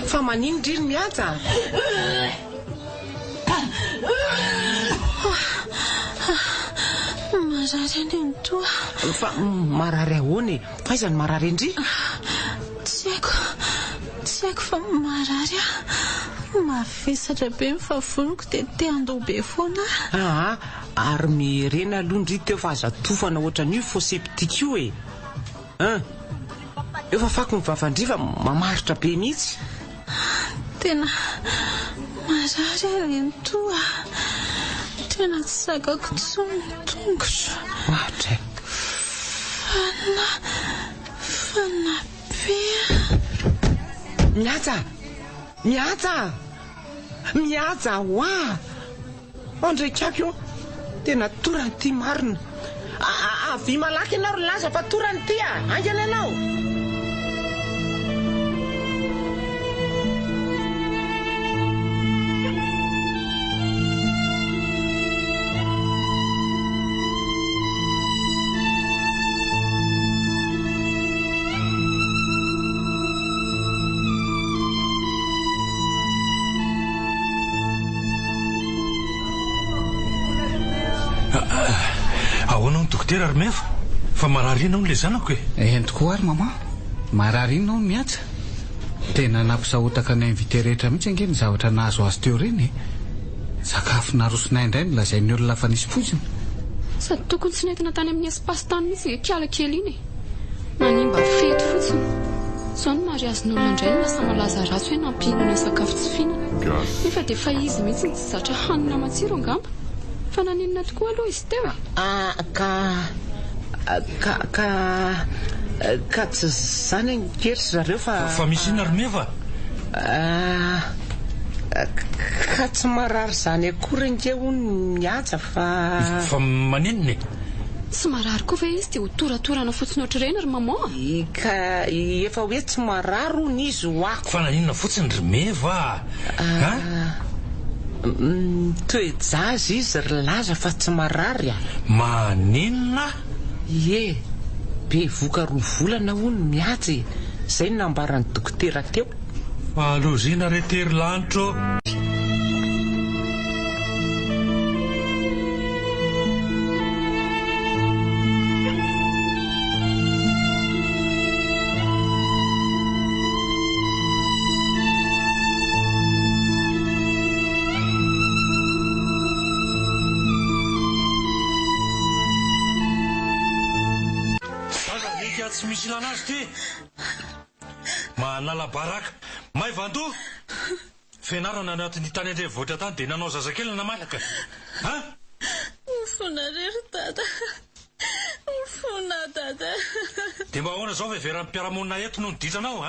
Fa manino ndry ry mihaja? Marary any ny toa. Fa marary ahoana? Faiza ny marary indry? Tsy haiko fa marary mavesatra be ny vavoniko dia te andoha be foana. Ary miherena aloha ndry teo fa aza tofana ohatran'io fo septika io efa fako ny vavandriva mamaritra be mihitsy. Tena marary ary ny toa. tena tsy sakako tsony tongotra. Ohatra. Fanabe. Mihaja hoa andraikako io tena torany ty marina. Avy malaky ianao ry laza fa torany ty angana ianao. Ahoana ny dokotera ary mefa fa mararina ao le zanako Eny tokoa ary mama, mararina ao ny miatsa. Tena nampisahotaka ny invité rehetra mihitsy ange ny zavatra nahazo azy teo reny. Sakafo narosonay indray no lazain'ny olona fa nisy fojiny. Sady tokony tsy nentina tany amin'ny espace tany mihitsy kiala kely iny manimba fety fotsiny. Sao ny mariazin'olona indray no lasa malaza ratsy hoe nampihina ny sakafo tsy fihinana. Nefa dia fa izy mihitsy ny tsy zatra hanina matsiro angamba. Fa naninona tokoa aloha izy teo ka tsy zany angery zareo fa misy ina ry meva ka tsy marary zany akory nge hono mihaja fa maneniny tsy marary koa ve izy dia ho toratorana fotsiny ohatr'ireny ry maman? ka efa hoe tsy marary hono izy ho ako. fa naninona fotsiny ry meva toejazy izy ry laza fa tsy marary manenina ie be voka roa volana hono mihaja zay nambaran'ny dokotera teo. fa alozina retery lanitro. Tsy misy ilana azy ty manala baraka may vanto fianarana anatin'ny tany andrenivohitra tany dia nanao zazakely na malaka Mifona rery tata. Mifona tata. dia mba ahoana zao veveran'ny mpiaramonina eto no niditranao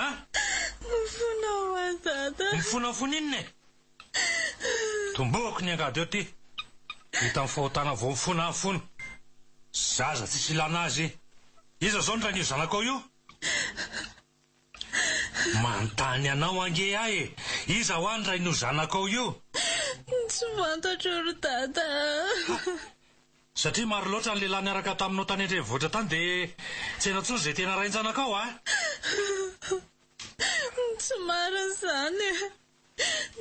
Mifona hoa tata. mifonafona inona tomboako ny angady eo ty hita amin'ny fahotana vao mifonafona zaza tsisy ilana azy iza zao ny raha nio zanakao io mantany anao ange ahy iza ho any raha nio zanakao io Tsy fantatra ry tata. satria maro loatra ny lehilahy niaraka taminao tany andrenivohitra tany dia tsy haina intsony izay tena rain-janakao Tsy marina zany.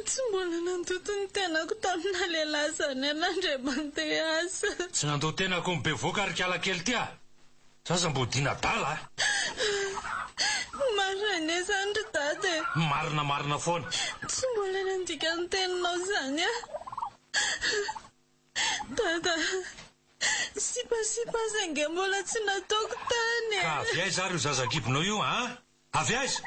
Tsy mbola nandoto ny tenako tamina lehilahy zany an'Andriamanteasa. tsy nandoha tenako ny bevoaka ary kiala kely ty zaza mbo dina dala Marina zany ry tata. marina foana Tsy mbola nandika ny teninao zany tata. Sipasipa zange mbola tsy nataoko tany. ka avy aiza ary io zazagibonao io avy aiza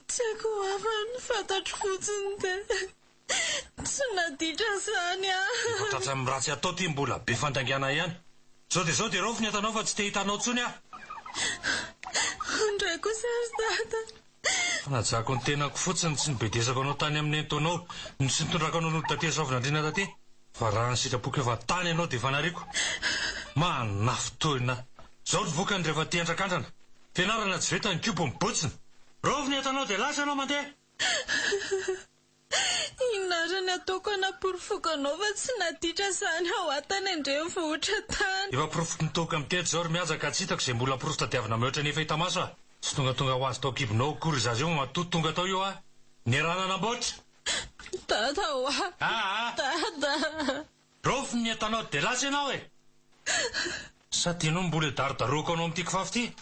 Tsy haiko hafa ny fantatro fotsiny te. Tsy naditra zany tratra amin'ny ratsy atao ty mbola be fandangana ihany zao dia rofo ny atanao fa tsy te hitanao tsony Andray kosa azy tata. fanajako ny tenako fotsiny tsy nibedesako anao tany amin'ny entonao ny sy nitondraka anao nolo taty savinandrina taty fa raha ny sitrapoky efa tany ianao dia fanariko manafitoina zao ny vokany rehefa ty andrakandrana fianarana tsy vetany kobo mibotsiny rofo ny atanao dia lasa anao mandeha Inarany ataoko anaporofokanao fa tsy naditra zany ao atany andrenivohitra tany. efa porofoko nitoka mitety zao ry mihaja ka tsy hitako izay mbola porofo tadiavina mihoatra nefa hita maso tsy tonga ho azy tao kibonao akory zazy io matoto tonga tao io ny rana namboatra Tata hoa. Tata. rofo ny atanao dia lasa ianao sa tianao mbola darodaroko anao amin'ity kifafi ty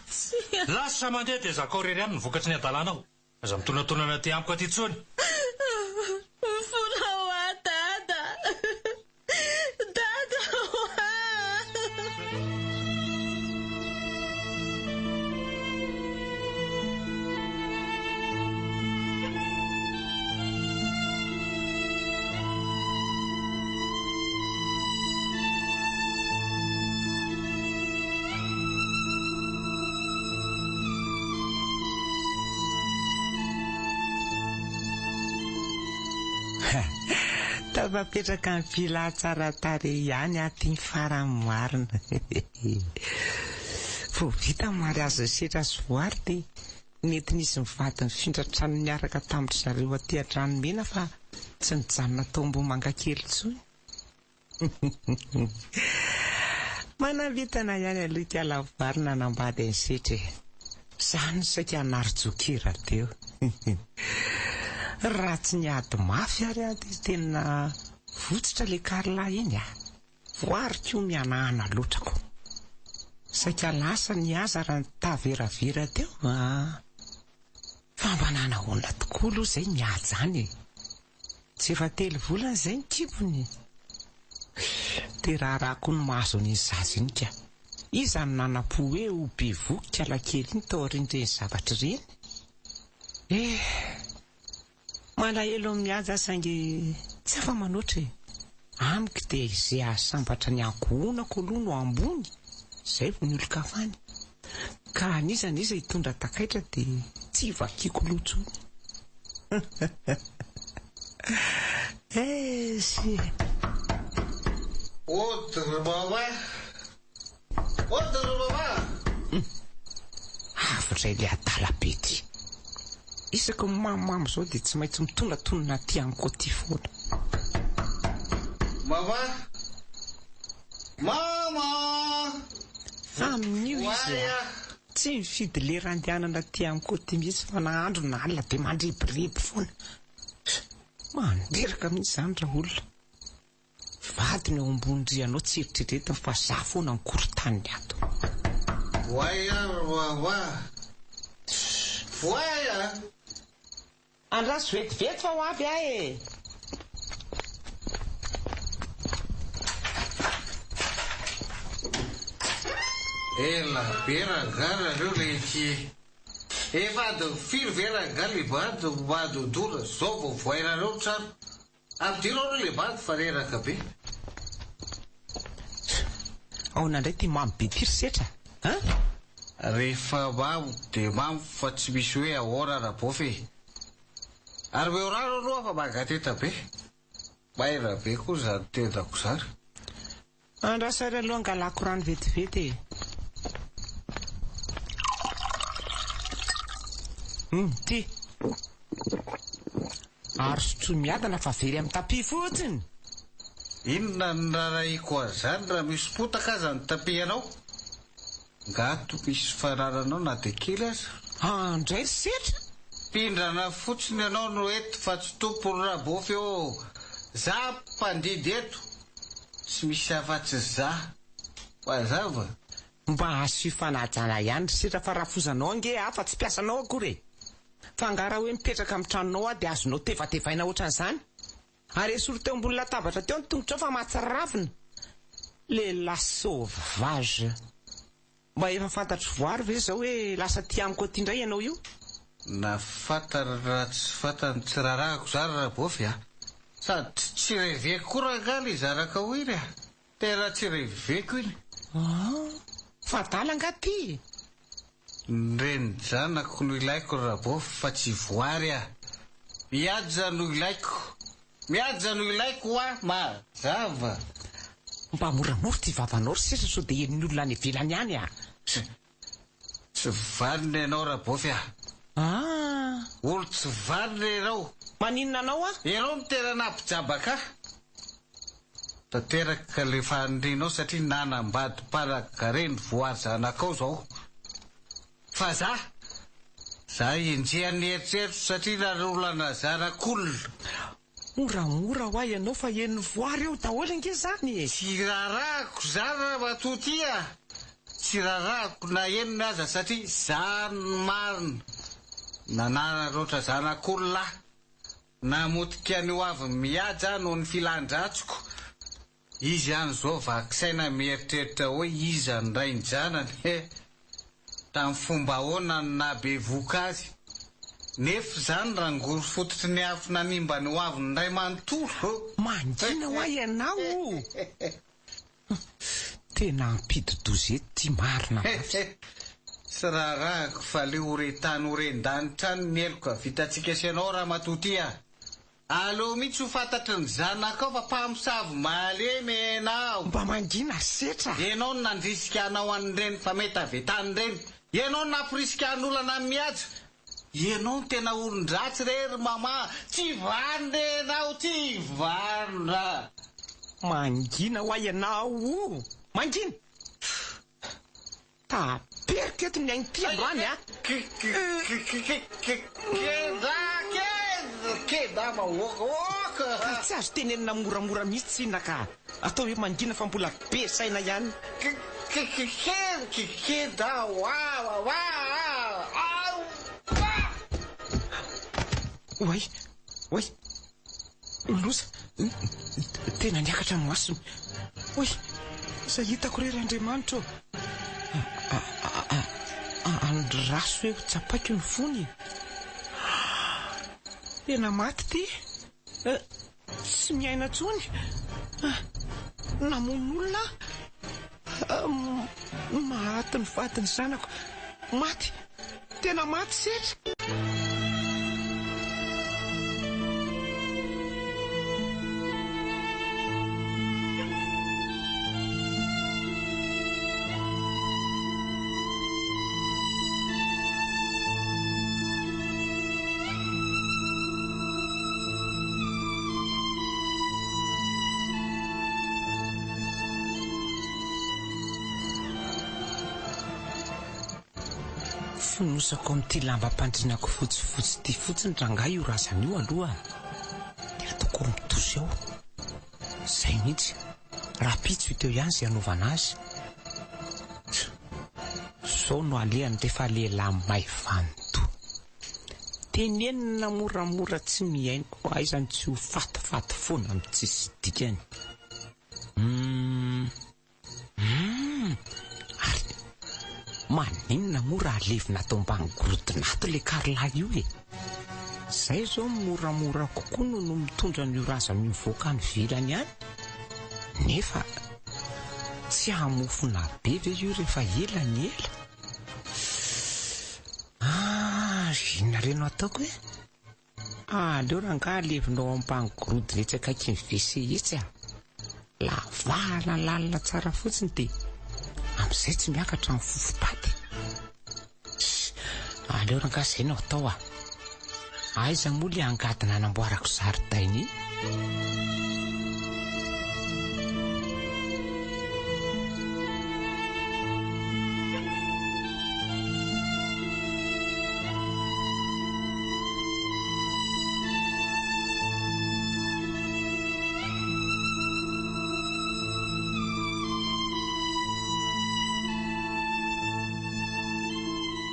lasa mandeha dia zakao rery any ny vokatsy ny adalanao aza mitonatonana ty amiko aty tsony Mifona hoa tata. Tata hoa. tapapetraka ny pila tsara tare ihany aty ny faramarina vo vita mary azo setra sy voary dia nety nisy mivady ny findratrano miaraka tamitry zareo aty an-dranomena fa tsy nijanona tao mbo mangakely tsony manavitana ihany aloha alavarina nambady ny setra zany saika anary-jokera teo raha tsy niady mafy ary aty tena votsitra le karla iny voary ko mianahana loatrako saika lasa ny aza raha nitaveravera teo fambanana olona tokoa aloha zay miajany tsy efa 3 volana zay ny kibony dia raharahako ny mahazo ny zaza iny ka iza ny nanam-po hoe ho be voky alakely iny tao aorian'ireny zavatra ireny malahelo mihaja saingy tsy afa manoatra amiko dia izay ahasambatra ny ankohonako aloha no ambony zay vo ny olon-kafany ka anisaniza hitondra takaitra dia tsy vakiako loatsony sy avotray le adala-be ty isako mamamo zao dia tsy maintsy mitondratonina ty amiko ty foana mama amin'io izy tsy mifidy lera andehanana ty amiko ty mihitsy fa nahandro na alina dia mandrebireby foana manderaka mihitsy zany raha olona vady ny ao ambonydrianao tsy eritreretiny fa za foana ny korotaniny ato andraso vetivety fa ho avy ahy ela beragala reo le ty evady firy veragala le bady vady odora zao vo voairareo tsara amdirao reo le bady fa reraka be ao nandray ty mamy be tiry setra rehefa mamo dia mamo fa tsy misy hoe ahora rabofe ary meoraro aloha fa magateta be maira be koa zany tendako zany andrasary aloha angalako rano vetivety ty ary sotro miadana fa very amin'ny tapi fotsiny inona ny raraiko azy zany raha misy potaka aza ny tapihanao ngato misy fararanao na dia kely aza andray setra pindrana fotsiny ianao no eto fa tsy tompony rabofy eo za mpandidy eto tsy misy afa-tsy za mazava mba azo fifanajana ihany setra fa rafozanao ange afa tsy piasanao akory fa ngara hoe mipetraka amin'ny tranonao a dia azonao tevatevaina ohatran'izany ary esory teo ambony latabatra teo ny tongotra fa mahatsiravina le la sauvage mba efa fantatry voary ve zao hoe lasa ty amiko aty indray ianao io na fantany raha tsy fantany tsy rarahako zany rabofy sady tsy reveko koa rangala izy araka hoiry tena tsy reveko iny fadala angaty reny zanako no ilaiko rabofy fa tsy voary miaja no ilaiko miaja no ilaiko mazava mba moramora ty vavanao ry sisa so dia heniny olona any ivelany any tsy valina ianao rabofy olo tsy valina ianao maninona anao ianao no tena nampijabaka tanteraka le fanindrinao satria nanambady paraka reny voary zanakao zao fa za enjehan'ny eritreritro satria narolana zanak'olona moramora ho ahy ianao fa heniny voary eo daholo ange zany tsy rarahako zany raha matotya tsy rarahako na enina aza satria zany marina nanana roatra zanak'olona namotika ny ho avy miaja noho ny filandratsiko izy any zao vakisaina mieritreritra hoe iza ny ray ny janany tamin'ny fomba ahoana ny nabe voka azy nefa zany raha ngory fototry ny afy nanimba ny ho avy ny ray manontolo mangina ho ahy ianao tena ampidi-dozety ty marina sy rarahako fa le horetany horen-danitra any ny eloko vitantsika sianao raha matotya aloha mihitsy ho fantatry ny zanakao fa mpamosavy malemy ianao. Mba mangina setra. Ianao no nandrisika anao an'ireny fa mety avetany reny. Ianao no nampirisika an'olana mihaja. Ianao no tena olon-dratsy rery mama. Tsy vanona ianao, tsy vanona. Mangina ho ianao. Mangina. Taperika eto ny ainy ty androany a. Keda mahoakahoaka. Tsy azo tenenina moramora mihitsy tsinona ka atao hoe mangina fa mbola be saina ihany. Keda Oay losa tena niakatra ny masony. Oay zay hitako rery Andriamanitra andraso hoe tsapaiko ny fony. Tena maty ty. Tsy miaina tsony. Namon'olona mahaty ny vadiny zanako. Maty. Tena maty setra. Fonosako amin'ity lambam-pandrianako fotsifotsy ty fotsiny ranga io razana io aloha. Dia toko mitosy ao. Zay mihitsy. Raha pitso teo ihany izay anaovana azy. Sao no alehany rehefa lehilahy maivanto. Tenenina moramora tsy miaino aizany tsy ho fatifaty foana amin'ny tsisy dikany. Maninona mora alevina tao ambany gorodinato le karlahy io e. Zay zao moramora kokoa no mitondra ny oraza mivoaka ny vilany any. Nefa tsy hamofona be ve io rehefa ela ny ela. Inona reno ataoko e? Aleo ranga alevinao ambany gorodona etsy akaiky ny WC etsy a. Lavana lalina tsara fotsiny de amizay tsy miakatra ny fofopaty. Aleo ranga zay no atao a. Aiza moa le angadina namboarako zaridainy.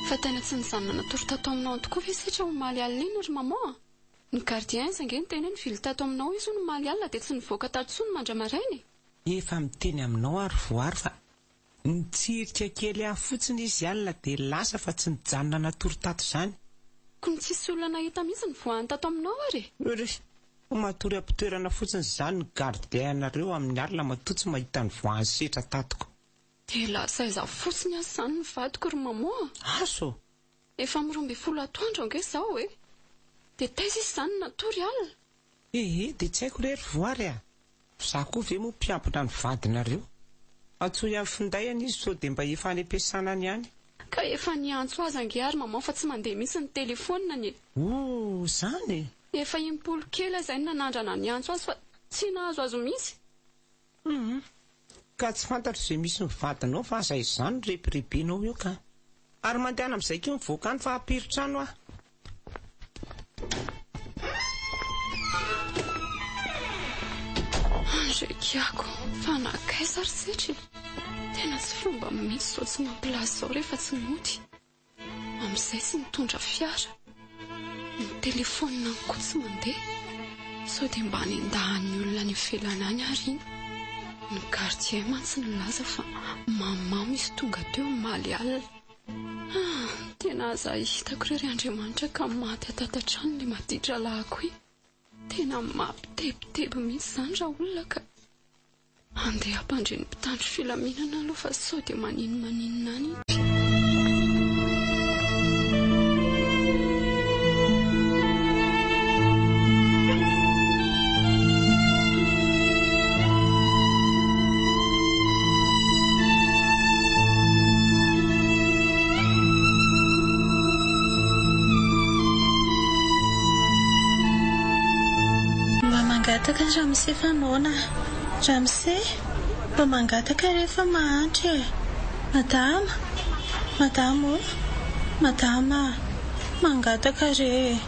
Fa tena tsy nizanona natory tato aminao tokoa ve setra ho maly alina iny ry maman? Ny gardien zangeny tena ny vily tato aminao izy no maly alina dia tsy nivoaka tatsony mandramarainy. Efa miteny aminao ary voary fa nitsirika kely fotsiny izy alina dia lasa fa tsy nijanona natory tato izany. Ko ny tsisy olona nahita mihitsy ny voahany tato aminao ary. Matory ampitoerana fotsiny izany ny gardien nareo amin'ny alina matoa tsy mahita ny voahany setra tatoko. Dia lasa iza fotsiny azy izany ny vadiko ry maman. Aso. Efa 12 atoandro ange izao e. Dia taiza izy izany natory alina. Dia tsy haiko rery voary a. Za koa ve moa mpiampina ny vadinareo. Atsoy amin'ny findainy izy sao dia mba efa any am-piasana any ihany. Ka efa niantso azy ange ary maman fa tsy mandeha mihitsy ny telefaonina anie. Zany. Efa impolo kely izay nanandrana niantso azy fa tsy nahazo azo mihitsy. Ka tsy fantatro izay misy ny vadinao fa aza izany repiribenao io ka. Ary mandehana amin'izay koa mivoaka any fa hampiritrano ah. Andrekiako, fa nakaisa ry setry. Tena tsy fomba mihitsy sao tsy mampilaza izao rehefa tsy mody. Amin'izay tsy mitondra fiara. Ny telefaonina koa tsy mandeha. Sao dia mba nendahan'ny olona ny ivelany any ary iny. Ny gardien mantsy nilaza fa maman misy tonga teo maly alina. Tena aza hitako rery Andriamanitra ka maty atatatrano le maditra lahako io. Tena mampitebiteby mihitsy izany raha olona ka andeha hampandreny mpitandro filaminana aloha fa sao dia maninona any. mangataka Ramose fanaona. Ramose, mba mangataka rehefa mahantra. Madama, mangataka re.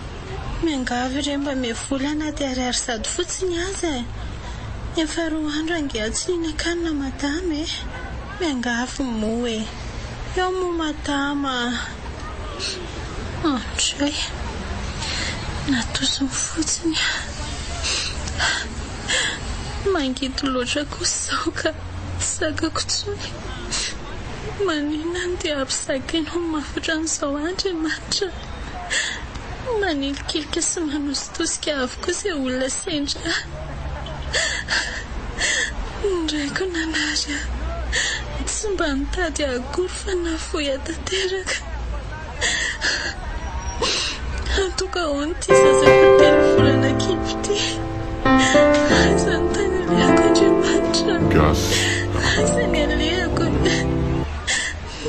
Miangavy re mba mivolana dia ariary sady fotsiny aza. Efa 2 andro angeatsy ninakanina madama. Miangavy moa eo moa madama. Andray, natosiny fotsiny. Mangidy loatra kosa ka sakako tsony. Maninona dia ampisakaina mafatra an'izao Andriamanitra. Manilikilika sy manositosika avokoa izay olona sendra. Indraiko nanarya tsy mba nitady akory fa nafoy tanteraka. Antoka hono ty zazako 3 volana kivy ty. Aizany tany alehako Andriamanitra. Aizany alehako.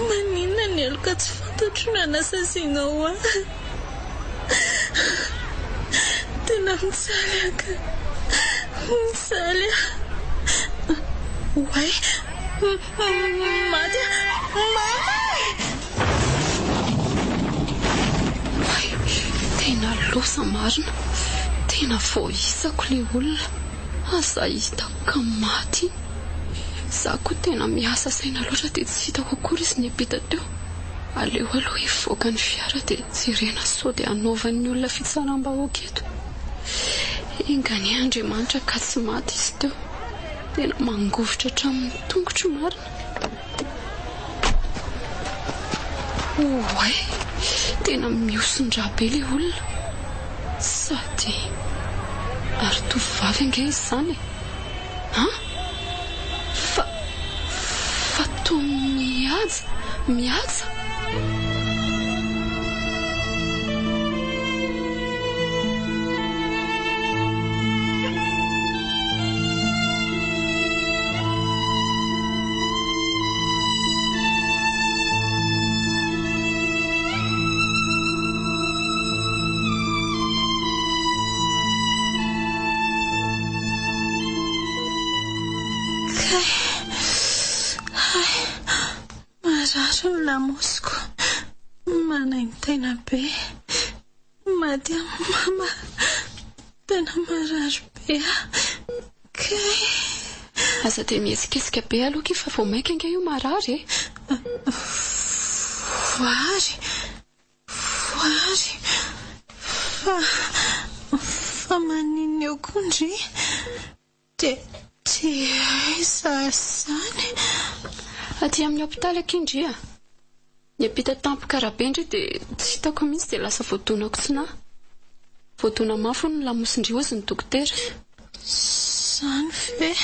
Maninona ny aloka tsy fantatro na nasazinao aho. Tena mitsaly aka. Mitsaly aho. Wai, Madya, Mama! Wai, tena losa marina. Tena voisako le olona. Asa hitako ka maty. Za koa tena miasa saina loatra dia tsy hitako akory izy niampita teo. Aleo aloha hivoaka ny fiara dia jerena sao dia hanaovan'ny olona fitsaram-bahoaka eto. Ingany Andriamanitra ka tsy maty izy teo. Tena mangovitra hatramin'ny tongotro marina. Wai, tena miosondra be le olona. Sady ary tovovavy ange izy izany. Fa toa mihaja. Marary ny lamosiko. Manainy tena be. Madya, Mama, tena marary be. Aza dia mihetsiketsika be aloha fa vao maika ange io marary e. Voary. Fa maninona eo kondry. Izany. Aty amin'ny hopitaly akindria. Niampita tampoka rabe indray dia tsy hitako mihitsy dia lasa voadonako tsina. Voadona mafy ny lamosindrio ozy ny dokotera. Zany ve?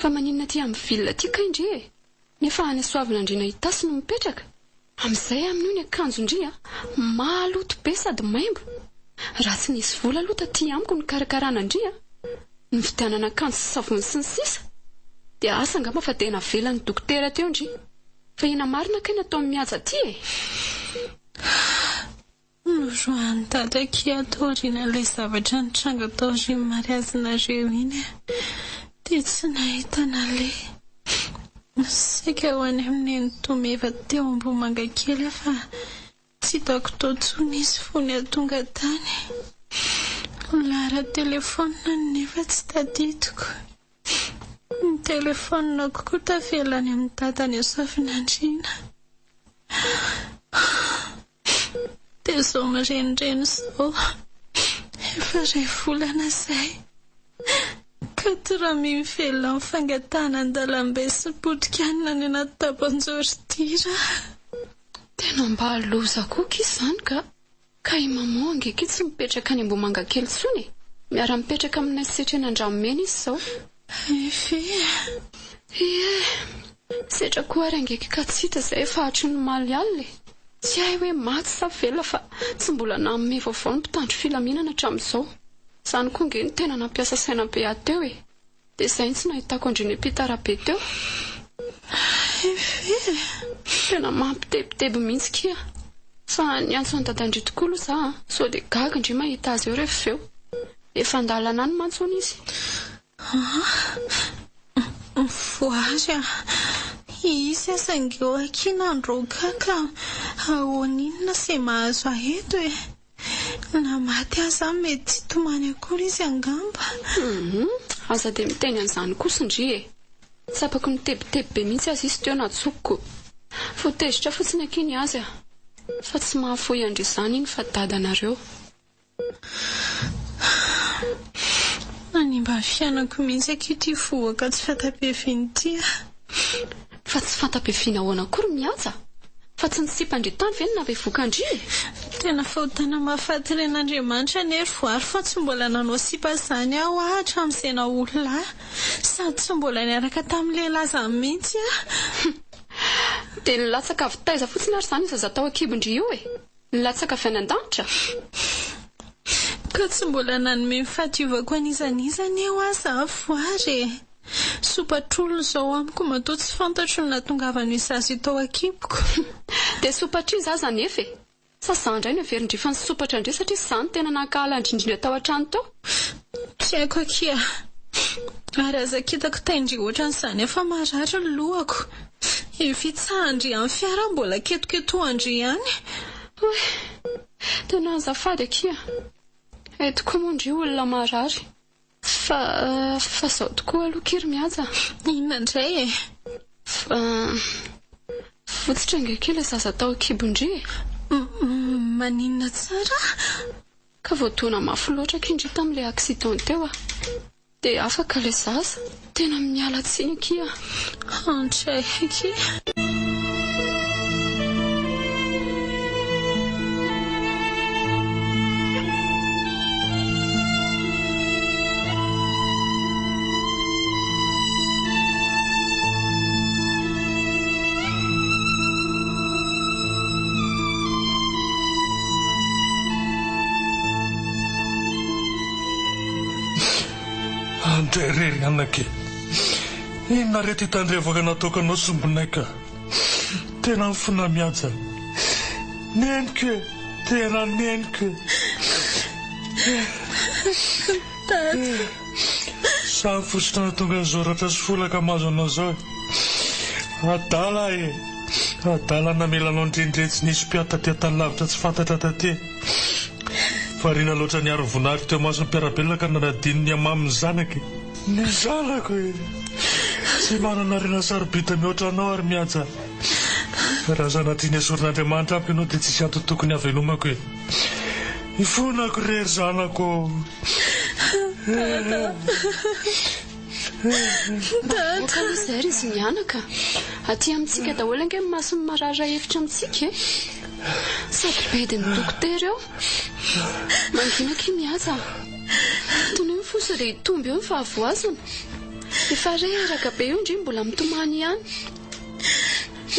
Fa maninona aty amin'ny vilona aty ka indri. Nefa any Soavina Andriana Itasy no mipetraka. Amin'izay amin'io ny akanjo indria maloto be sady maimbo. Raha tsy nisy vola aloha taty amiko ny karakarana indria. Ny vidianana akanjo sy savony sy ny sisa. Dia asa angamba fa tena velan'ny dokotera teo indri. Fa ina marina ka natao mihaja aty e. Roany dadaki ataoriana ilay zavatra nitranga tao ry mariazinareo iny. Dia tsy nahita nale. Saika ho any amin'ny Entomeva teo Ambohimanga kely fa tsy hitako tao tsony izy fony atonga tany. Lara telefonina nefa tsy tadidiko. Ny telefonina kokoa tavelany amin'ny dadany Soavina Andriana. Dia izao mirenireny izao. Efa 2 volana izay. Ka tora mivelona amin'ny fangatahana an-dalambe sy potikanina ny anaty tabanjorydira. Tena mba loza koka izany ka i maman angeke tsy mipetraka any Ambohimanga kely tsony. Miara-mipetraka amin'ny setrena Andramomena izy izao. Setra koa ary angeke ka tsy hita izay efa hatry ny maly alina. Tsy hay hoe maty sa vela fa tsy mbola nanome vaovao ny mpitandro filaminana hatramin'izao. Izany koa nge ny tena nampiasa saina be ateo e. Dia izay tsy nahitako Andriana Pitarabe teo. Tena mampitebiteby mihitsy kia. Fa ny antso ny dadandry tokoa aloha za sao dia gaga indray mahita azy eo rehefa eo. efa andalana any mantsony izy. Voazy izy asangeo akinandroka ka ahoninona se mahazo aheto na maty aza mety tomany akory izy angamba. Aza dia miteny an'izany kosa ndry sapako nitebiteby be mihitsy azy izy teo natsokoko. Fotezitra fotsiny akiny azy fa tsy mahafoy andry izany iny fa dadanareo. Mba fianako mihitsy akio ty voaka tsy fatapeviany ty. Fa tsy fatapeviana ahoana akory mihaja? Fa tsy nisipandry tany ve na vokandry? Tena fahotana mahafaty ren'Andriamanitra ny hery voary fa tsy mbola nanao sipa izany aho hatramin'izay olona sady tsy mbola niaraka tamin'ny lehilahy izany mihitsy dia nilatsaka avy taiza fotsiny ary izany izy tao akibondry io nilatsaka avy any an-danitra. Ka tsy mbola nanome fahadiovako an'izan'izany eo aza voary. Sopatr'olona izao amiko matoa tsy fantatro ny nahatongavany izazy tao akiboko. Dia sopatra izy aza nefa sasany indray no verindry fa ny sopatra indray satria izany tena nankahala indrindra tao an-trano tao. Tsy haiko akia ary aza kitako taindry ohatran'izany efa maratra ny lohako. Ifitsahandry amin'ny fiara mbola ketoketohandry ihany. Tena azafady akia. Eto koa moa ndry olona marary. Fa zao tokoa aloha kiry mihaja. Inona indray Fotsitra angakely zaza tao akibondry. Maninona tsara? Ka voatoana mafy loatra kindry tamin'ilay accident teo dia afaka ilay zaza. Tena miala tsiny akia. Antray akia. Andray rery anake, inona reto hitandrevaka nataokanao sombinaika? Tena mifona mihaja. Neniko, tena neniko. Samy fositra natonga ny zoratra sy folaka mahazo anao zao. Adala adala namelanao indrindre tsy nisy mpiata ty tany lavitra tsy fantatra taty. Farina loatra niaro vonary teo maso ny mpiarabelona ka nanadiny ny amaminy zanaka. Ny zanako tsy manana rena sarobita mihoatra anao ary mihaja. Raha zanatriny asorin'Andriamanitra ampy ianao dia tsisy anto tokony havelomako ifonako rery zanako. Okalizay izy mianaka aty amintsika daholo ange masony marara hevitra amintsika sady bedy ny dokotera eo manginaka mihaja tony ny fosa dia hitomby eo ny fahavoazana efa reraka be io ndry mbola mitomany ihany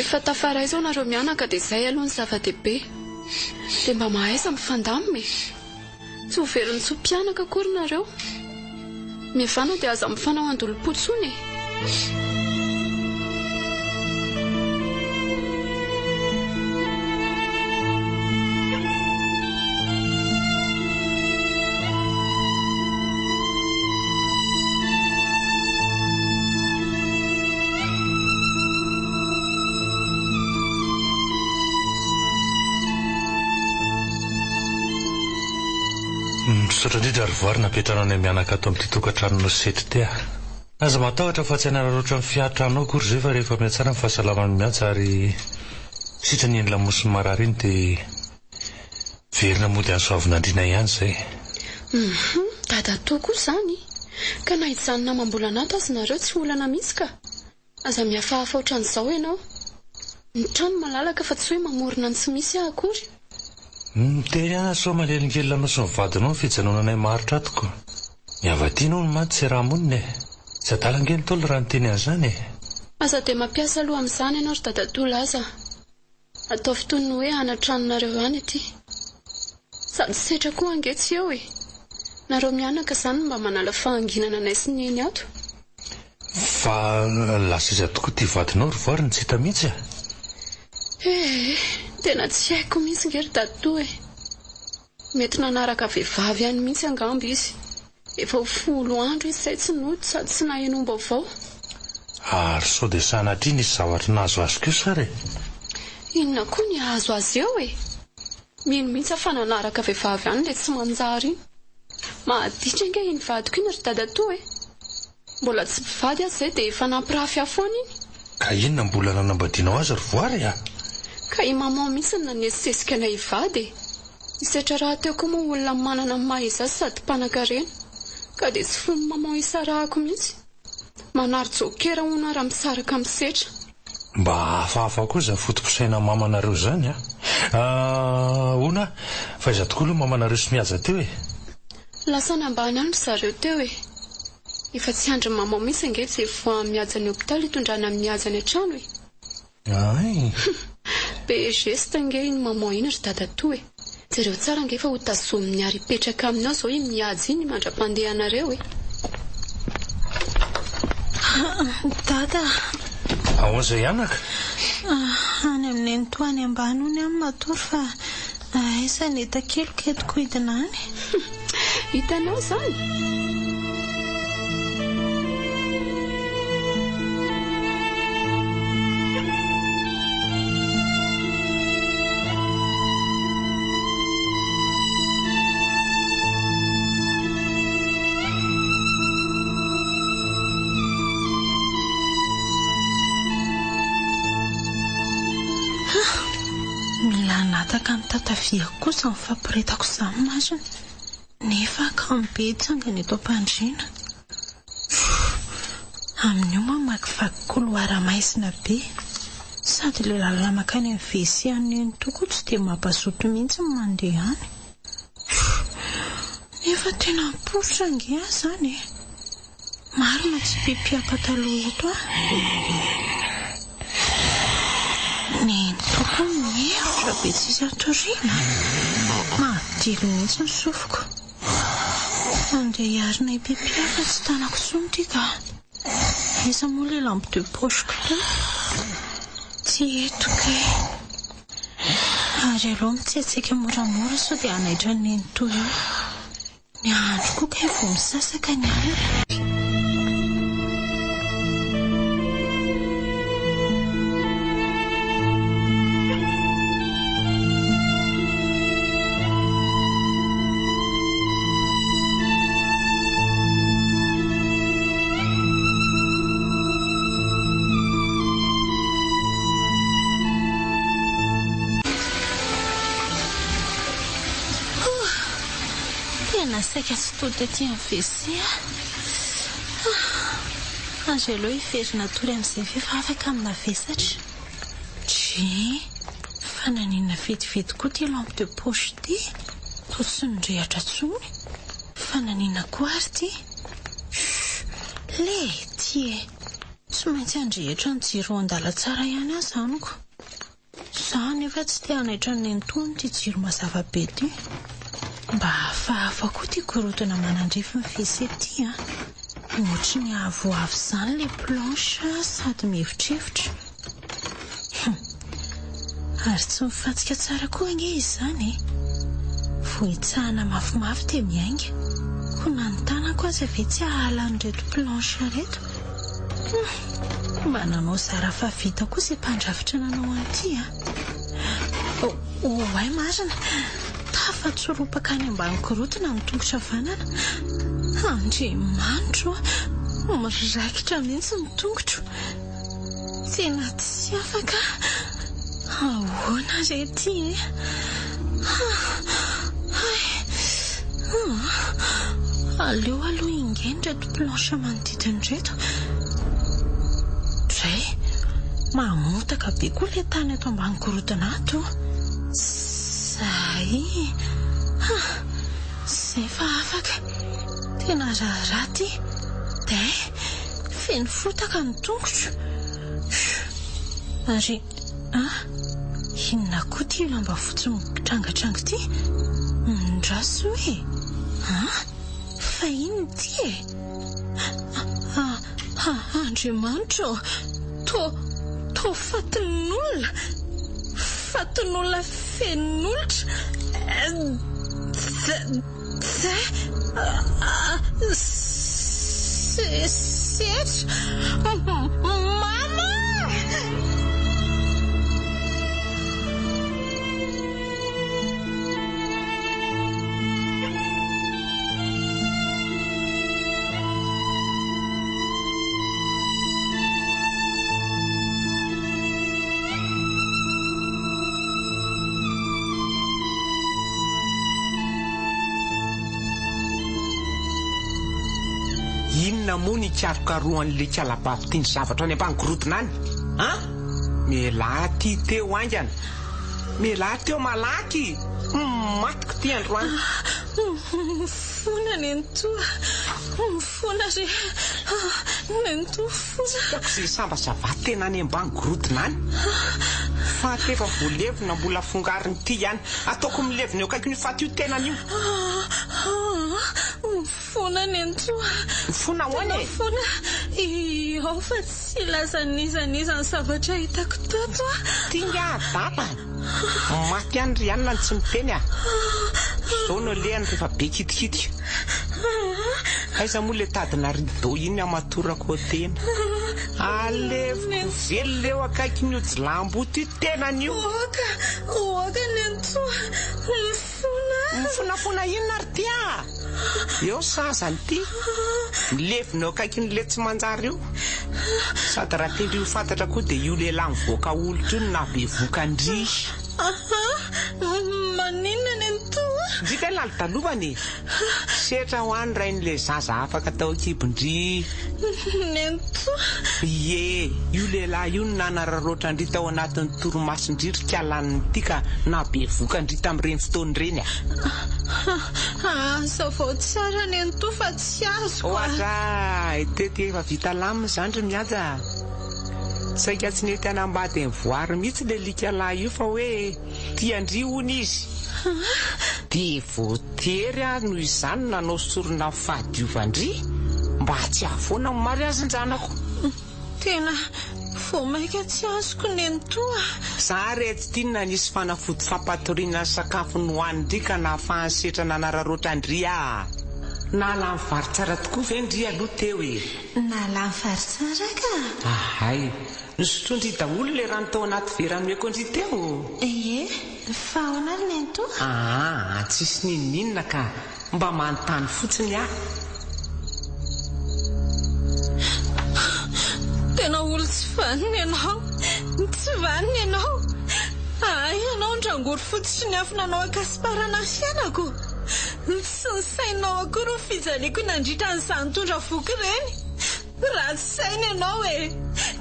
efa tafaray izao nareo mianaka dia izay aloha ny zava-dehibe dia mba mahaiza mifandamina tsy ho veriny tsy ho mpianaka akory nareo mivana dia aza mifanao andolo-potsony Misaotra indrindra ary voary napetrana any mianaka ato amin'ity tokantranonao sety tea. Aza matahotra fa tsy hanara loatra ny fiatranao akory zay fa rehefa mihatsara ny fahasalamany mihaja ary sitrany eny lamosiny marary iny dia verina mody any soavinandriana ihany izay. Dada toa koa izany ka nahijanona mambola nato azy nareo tsy olana mihitsy ka aza mihafahafa ohatran'izao ianao ny trano malalaka fa tsy hoe mamorona ny tsy misy akory. Miteny ana soa malelingely anao sy mivadinao ny fijanonanay maharitra atoko. Miavadianao ny maty tsy raha monina tsy adalangely tolo raha niteny an'izany aza dia mampiasa aloha amin'izany ianao ry dadatola aza atao fotoany ny hoe anatranonareo ihany aty sady setra koa angetsy eo nareo mianaka izany mba manala fahanginana anay sy neny ato fa lasa izy tokoa ty vadinao ry voary ny tsy hita mihitsy tena tsy haiko mihitsy ngery dadatoa mety nanaraka vehivavy ihany mihitsy angamba izy efa ho 10 andro izay tsy noty sady tsy nahenomba avao. Ary sao dia sanatria nisy zavatra nahazo azy keo sara e. Inona koa ny ahazo azy eo e? Mino mihitsy afa nanaraka vehivavy any ilay tsy manjary iny. Mahaditra ange iny vadiko iny ry dadatoa e. Mbola tsy mpivady azy izay dia efa nampirafy afoana iny. Ka inona mbola nanambadianao azy ry voary a? Ka i maman mihitsy nanesisesika anay hivady e. Isetra raha teo koa moa olona manana maha-izy azy sady mpanan-karena. Ka dia tsy fony maman isarahako mihitsy. Manaro-jokera hono raha misaraka misetra. Mba hafahafa koa za fotom-pisaina mamanareo zany a. Ona, fa iza tokoa aloha mamanareo sy mihaja teo e. Lasa nambany any zareo teo e. Efa tsy andry maman mihitsy ange tsy efa mihaja ny hopitaly hitondrana mihaja ny an-trano e. Ay. Be geste ange iny maman iny ry dadatoa e. Jereo tsara ange fa ho tazomy ary petraka aminao zao iny mihaja iny mandra-pandeha anareo e. Dada. Ahoana izay anaka? Any amin'ny antoany ambany ony amin'ny matory fa aiza ny hita keloka eto koidina any. Hitanao zany? Milanataka ny tataviako kosa ny fampiretako izany masina. Nefa ka mibetsanga ny eto am-pandriana. Amin'io mamakivaky koloara maisina be. Sady ilay lalana makany amin'ny WC eny toko tsy dia mampazoto mihitsy ny mandeha any. Nefa tena mipositra ange zany e. Marina tsy pipia-pataloha eto a. Ny toko mihevitra be tsisy atoriana. Mahdilo mihitsy ny sofiko. Andeha iarina ipipia fa tsy tanako tsony ka. Aiza moa ilay lampe de poche-ko teo? Tsy eto kay. Ary aloha mitsetseka moramora sao dia anaitra ny nento eo. Ny andro koa kay vao misasaka ny alina. Saika tsy tody aty amin'ny WC a. Azo aloha hiverina tory amin'izay vefa afaka amina vesatra. Tsy, fa nanina vetivety koa ty lampe de poche ty. Toa tsy nirehatra tsony. Fa nanina koa ary ty. Le ty e. Tsy maintsy andrehatra ny jiro andala tsara ihany azy aniko. Zany efa tsy te anaitra ny entony ty jiro mazava be ty. Mba hafahafa koa ty korotana manandrefy ny WC ty a. Ohatra ny avoavo zany le planche sady mihevitrevitra. Ary tsy mifatsika tsara koa ange izy zany e. Vohitsahana mafimafy dia miainga. Ko nanontanako azy ave tsy ahala an'ireto planche reto. Mba nanao zara fa vita koa izay mpandrafitra nanao an'ity a. Ay marina. Tafatsoropaka any ambany korotana ny tongotra vanana. Andriamanitro, miraikitra mihitsy ny tongotro. Tena tsy afaka. Ahoana rety e. Aleo aloha ingeny reto planche manodidina reto. Dray, mamotaka be koa le tany eto ambany korotana ato. Zay fa afaka. Tena raharaha ty. Day, feno fotaka ny tongotro. Ary inona koa ty lamba fotsy mitrangatranga ty? Mindraso hoe. Fa ino ty e? Andriamanitro, to fatin'olona. Fatin'olona fen'olotra. Setra, mama! Inona moa ny ikarokaroan'le kalabavy tia ny zavatra any ambangorotona any a mialahy ty teo aingana mialahy teo malaky matiko ty androany Mifona nentoa mifona re nentoa fona izay sambazavaty tena any ambangorotona any fa tefa voalevona mbola fongariny ty ihany ataoko milevina eo kaiky ny faty io tena an'io Mifona nentoa mifona hoany e mifona io fa tsy lazanizanizany zavatra hitako tato tinga data maty any ry anina ny tsy miteny zao no lehany rehefa be kitikitika aiza moa le tadina rideau iny amatorako tena aleviko velo leo akaiky ny ojilambo ty tena an'io oaka nentoa mifonafona inona ry tia eo sazany ty milevina eo akaiky n'le tsy manjary io sady raha tendry ho fantatra koa dia io lehilahy mivoaka olotra io na be vokandry maninona nentoa ndrika ny lalitalovany setra ho any rain'le zaza afaka tao akibondry nentoa ie io lehilahy io nanararoatra-ndry tao anatin'ny toromasondriry kalaniny ty ka na be vokandry tamin'ireny fotoany reny zao tsara nentoa fa tsy azo ohatra tety efa vita lamina zany ry miaja saika tsy nety anambady ny voary mihitsy le likalahy io fa hoe tiandry hony izy dia voatery no izany nanao sorona fahadiovandry mba tsy ahoana mary azon-janako tena vao maika tsy azoko nentoa za rety tinona nisy fanafody fampatoriana sakafo nohanindry ka nahafahany setra nanararoatra andry nala mivary tsara tokoa ve ndry aloha teo e nala mivary tsara ka ahay nisotrondry daholo le rano tao anaty verany meko andry teo ie fa ahoana ry nentoa tsisy nininona ka mba manontany fotsiny tena olo tsy vaniny ianao tsy vaniny ianao ianao ndrangory fotsy ny afo nanao akasiparana fianako tsy ny sainao akory ho fijaliako nandritra n'izany tondra voky ireny raha tsy saina ianao e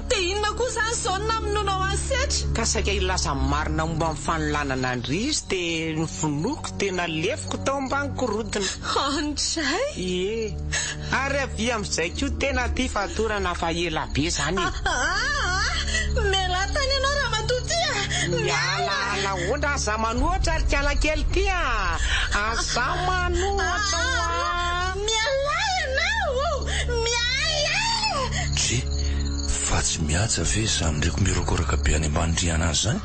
dia inona koa izany zao naminonao ansetra ka saika ilaza marina momba amin'ny fanolanana andry izy dia nyvonoako tena lefiko tao ambanikorotona andray ie ary avy amin'izay koa tena ty fatorana fa ela be zany miala tany ianao raha matotya miala ondra aza manoatra ary kialakely ty aza manoatra miala ianao miala dre fa tsy mihaja ve za mindraiko mirokoraka be any ambandriana azy zany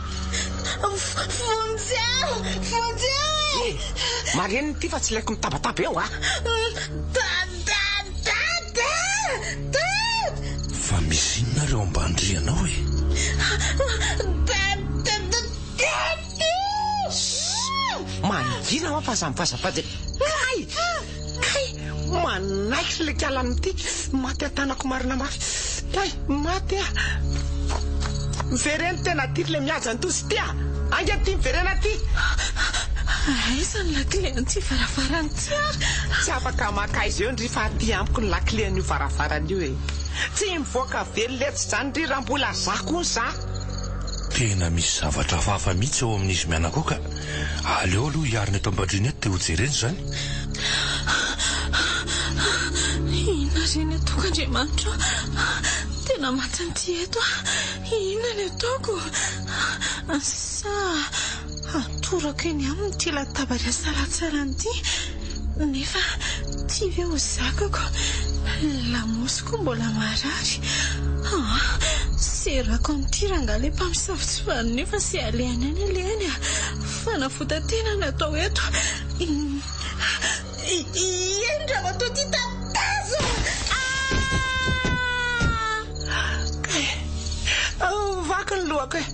vonjeo mareniny ty fa tsy laiko mitabataba eo fa misy inonareo ambandrianao e mangina ma fa zamivazavady kay manaiky le kalany ty maty atanako marina mafy kay maty mivereny tena ty le miajany tosy ty anga ty miverena ty aizany lakile an'ty varavarany tiara tsy afaka maka izy eo ndry fa aty ampiko ny lakile an'io varavarany io e tsy mivoaka velo letsy zany ndry raha mbola zako ny za tena misy zavatra fahafa mihitsy eo amin'izy mianako ka aleo aloha hiarina eto ambandriny eto dia ho jereny zany ina reny ataoko andriamanitra tena matsanty eto ina ny ataoko sa atorako eny aminy ty latabatra saratsara an'ity nefa ty ve ho zakako lamosiko mbola marary serako amin'ity rangale mpamisavotsy vaniny io fa sy alehany any alehany fanafota tena natao eto endra matao ty lohako e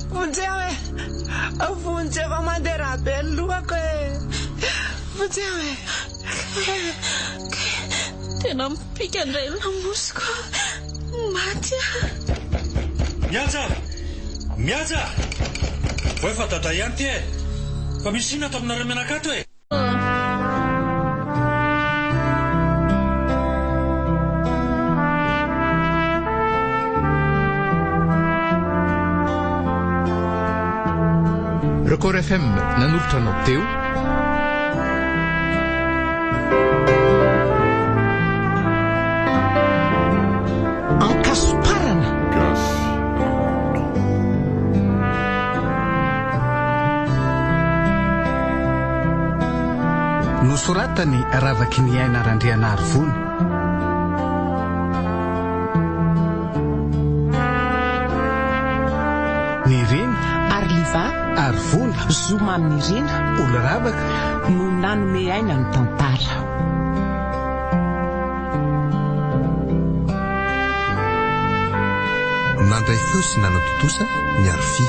vonjeo e vonjeo fa mandeha raha be ny lohako e vonjeo e tena mipika indray ny lamosiko maty miaja vo efa dada ihany ty e fa misy ina ato aminareo mianakato e Record FM nanolotra anao teo ankasiparana nosoratany ravaky ny aina randriana arivony ny reny arliva arivony zoma amin'ny rena olo ravaka no nanome aina ny tantara nandray feo sy nanatotosa ny arify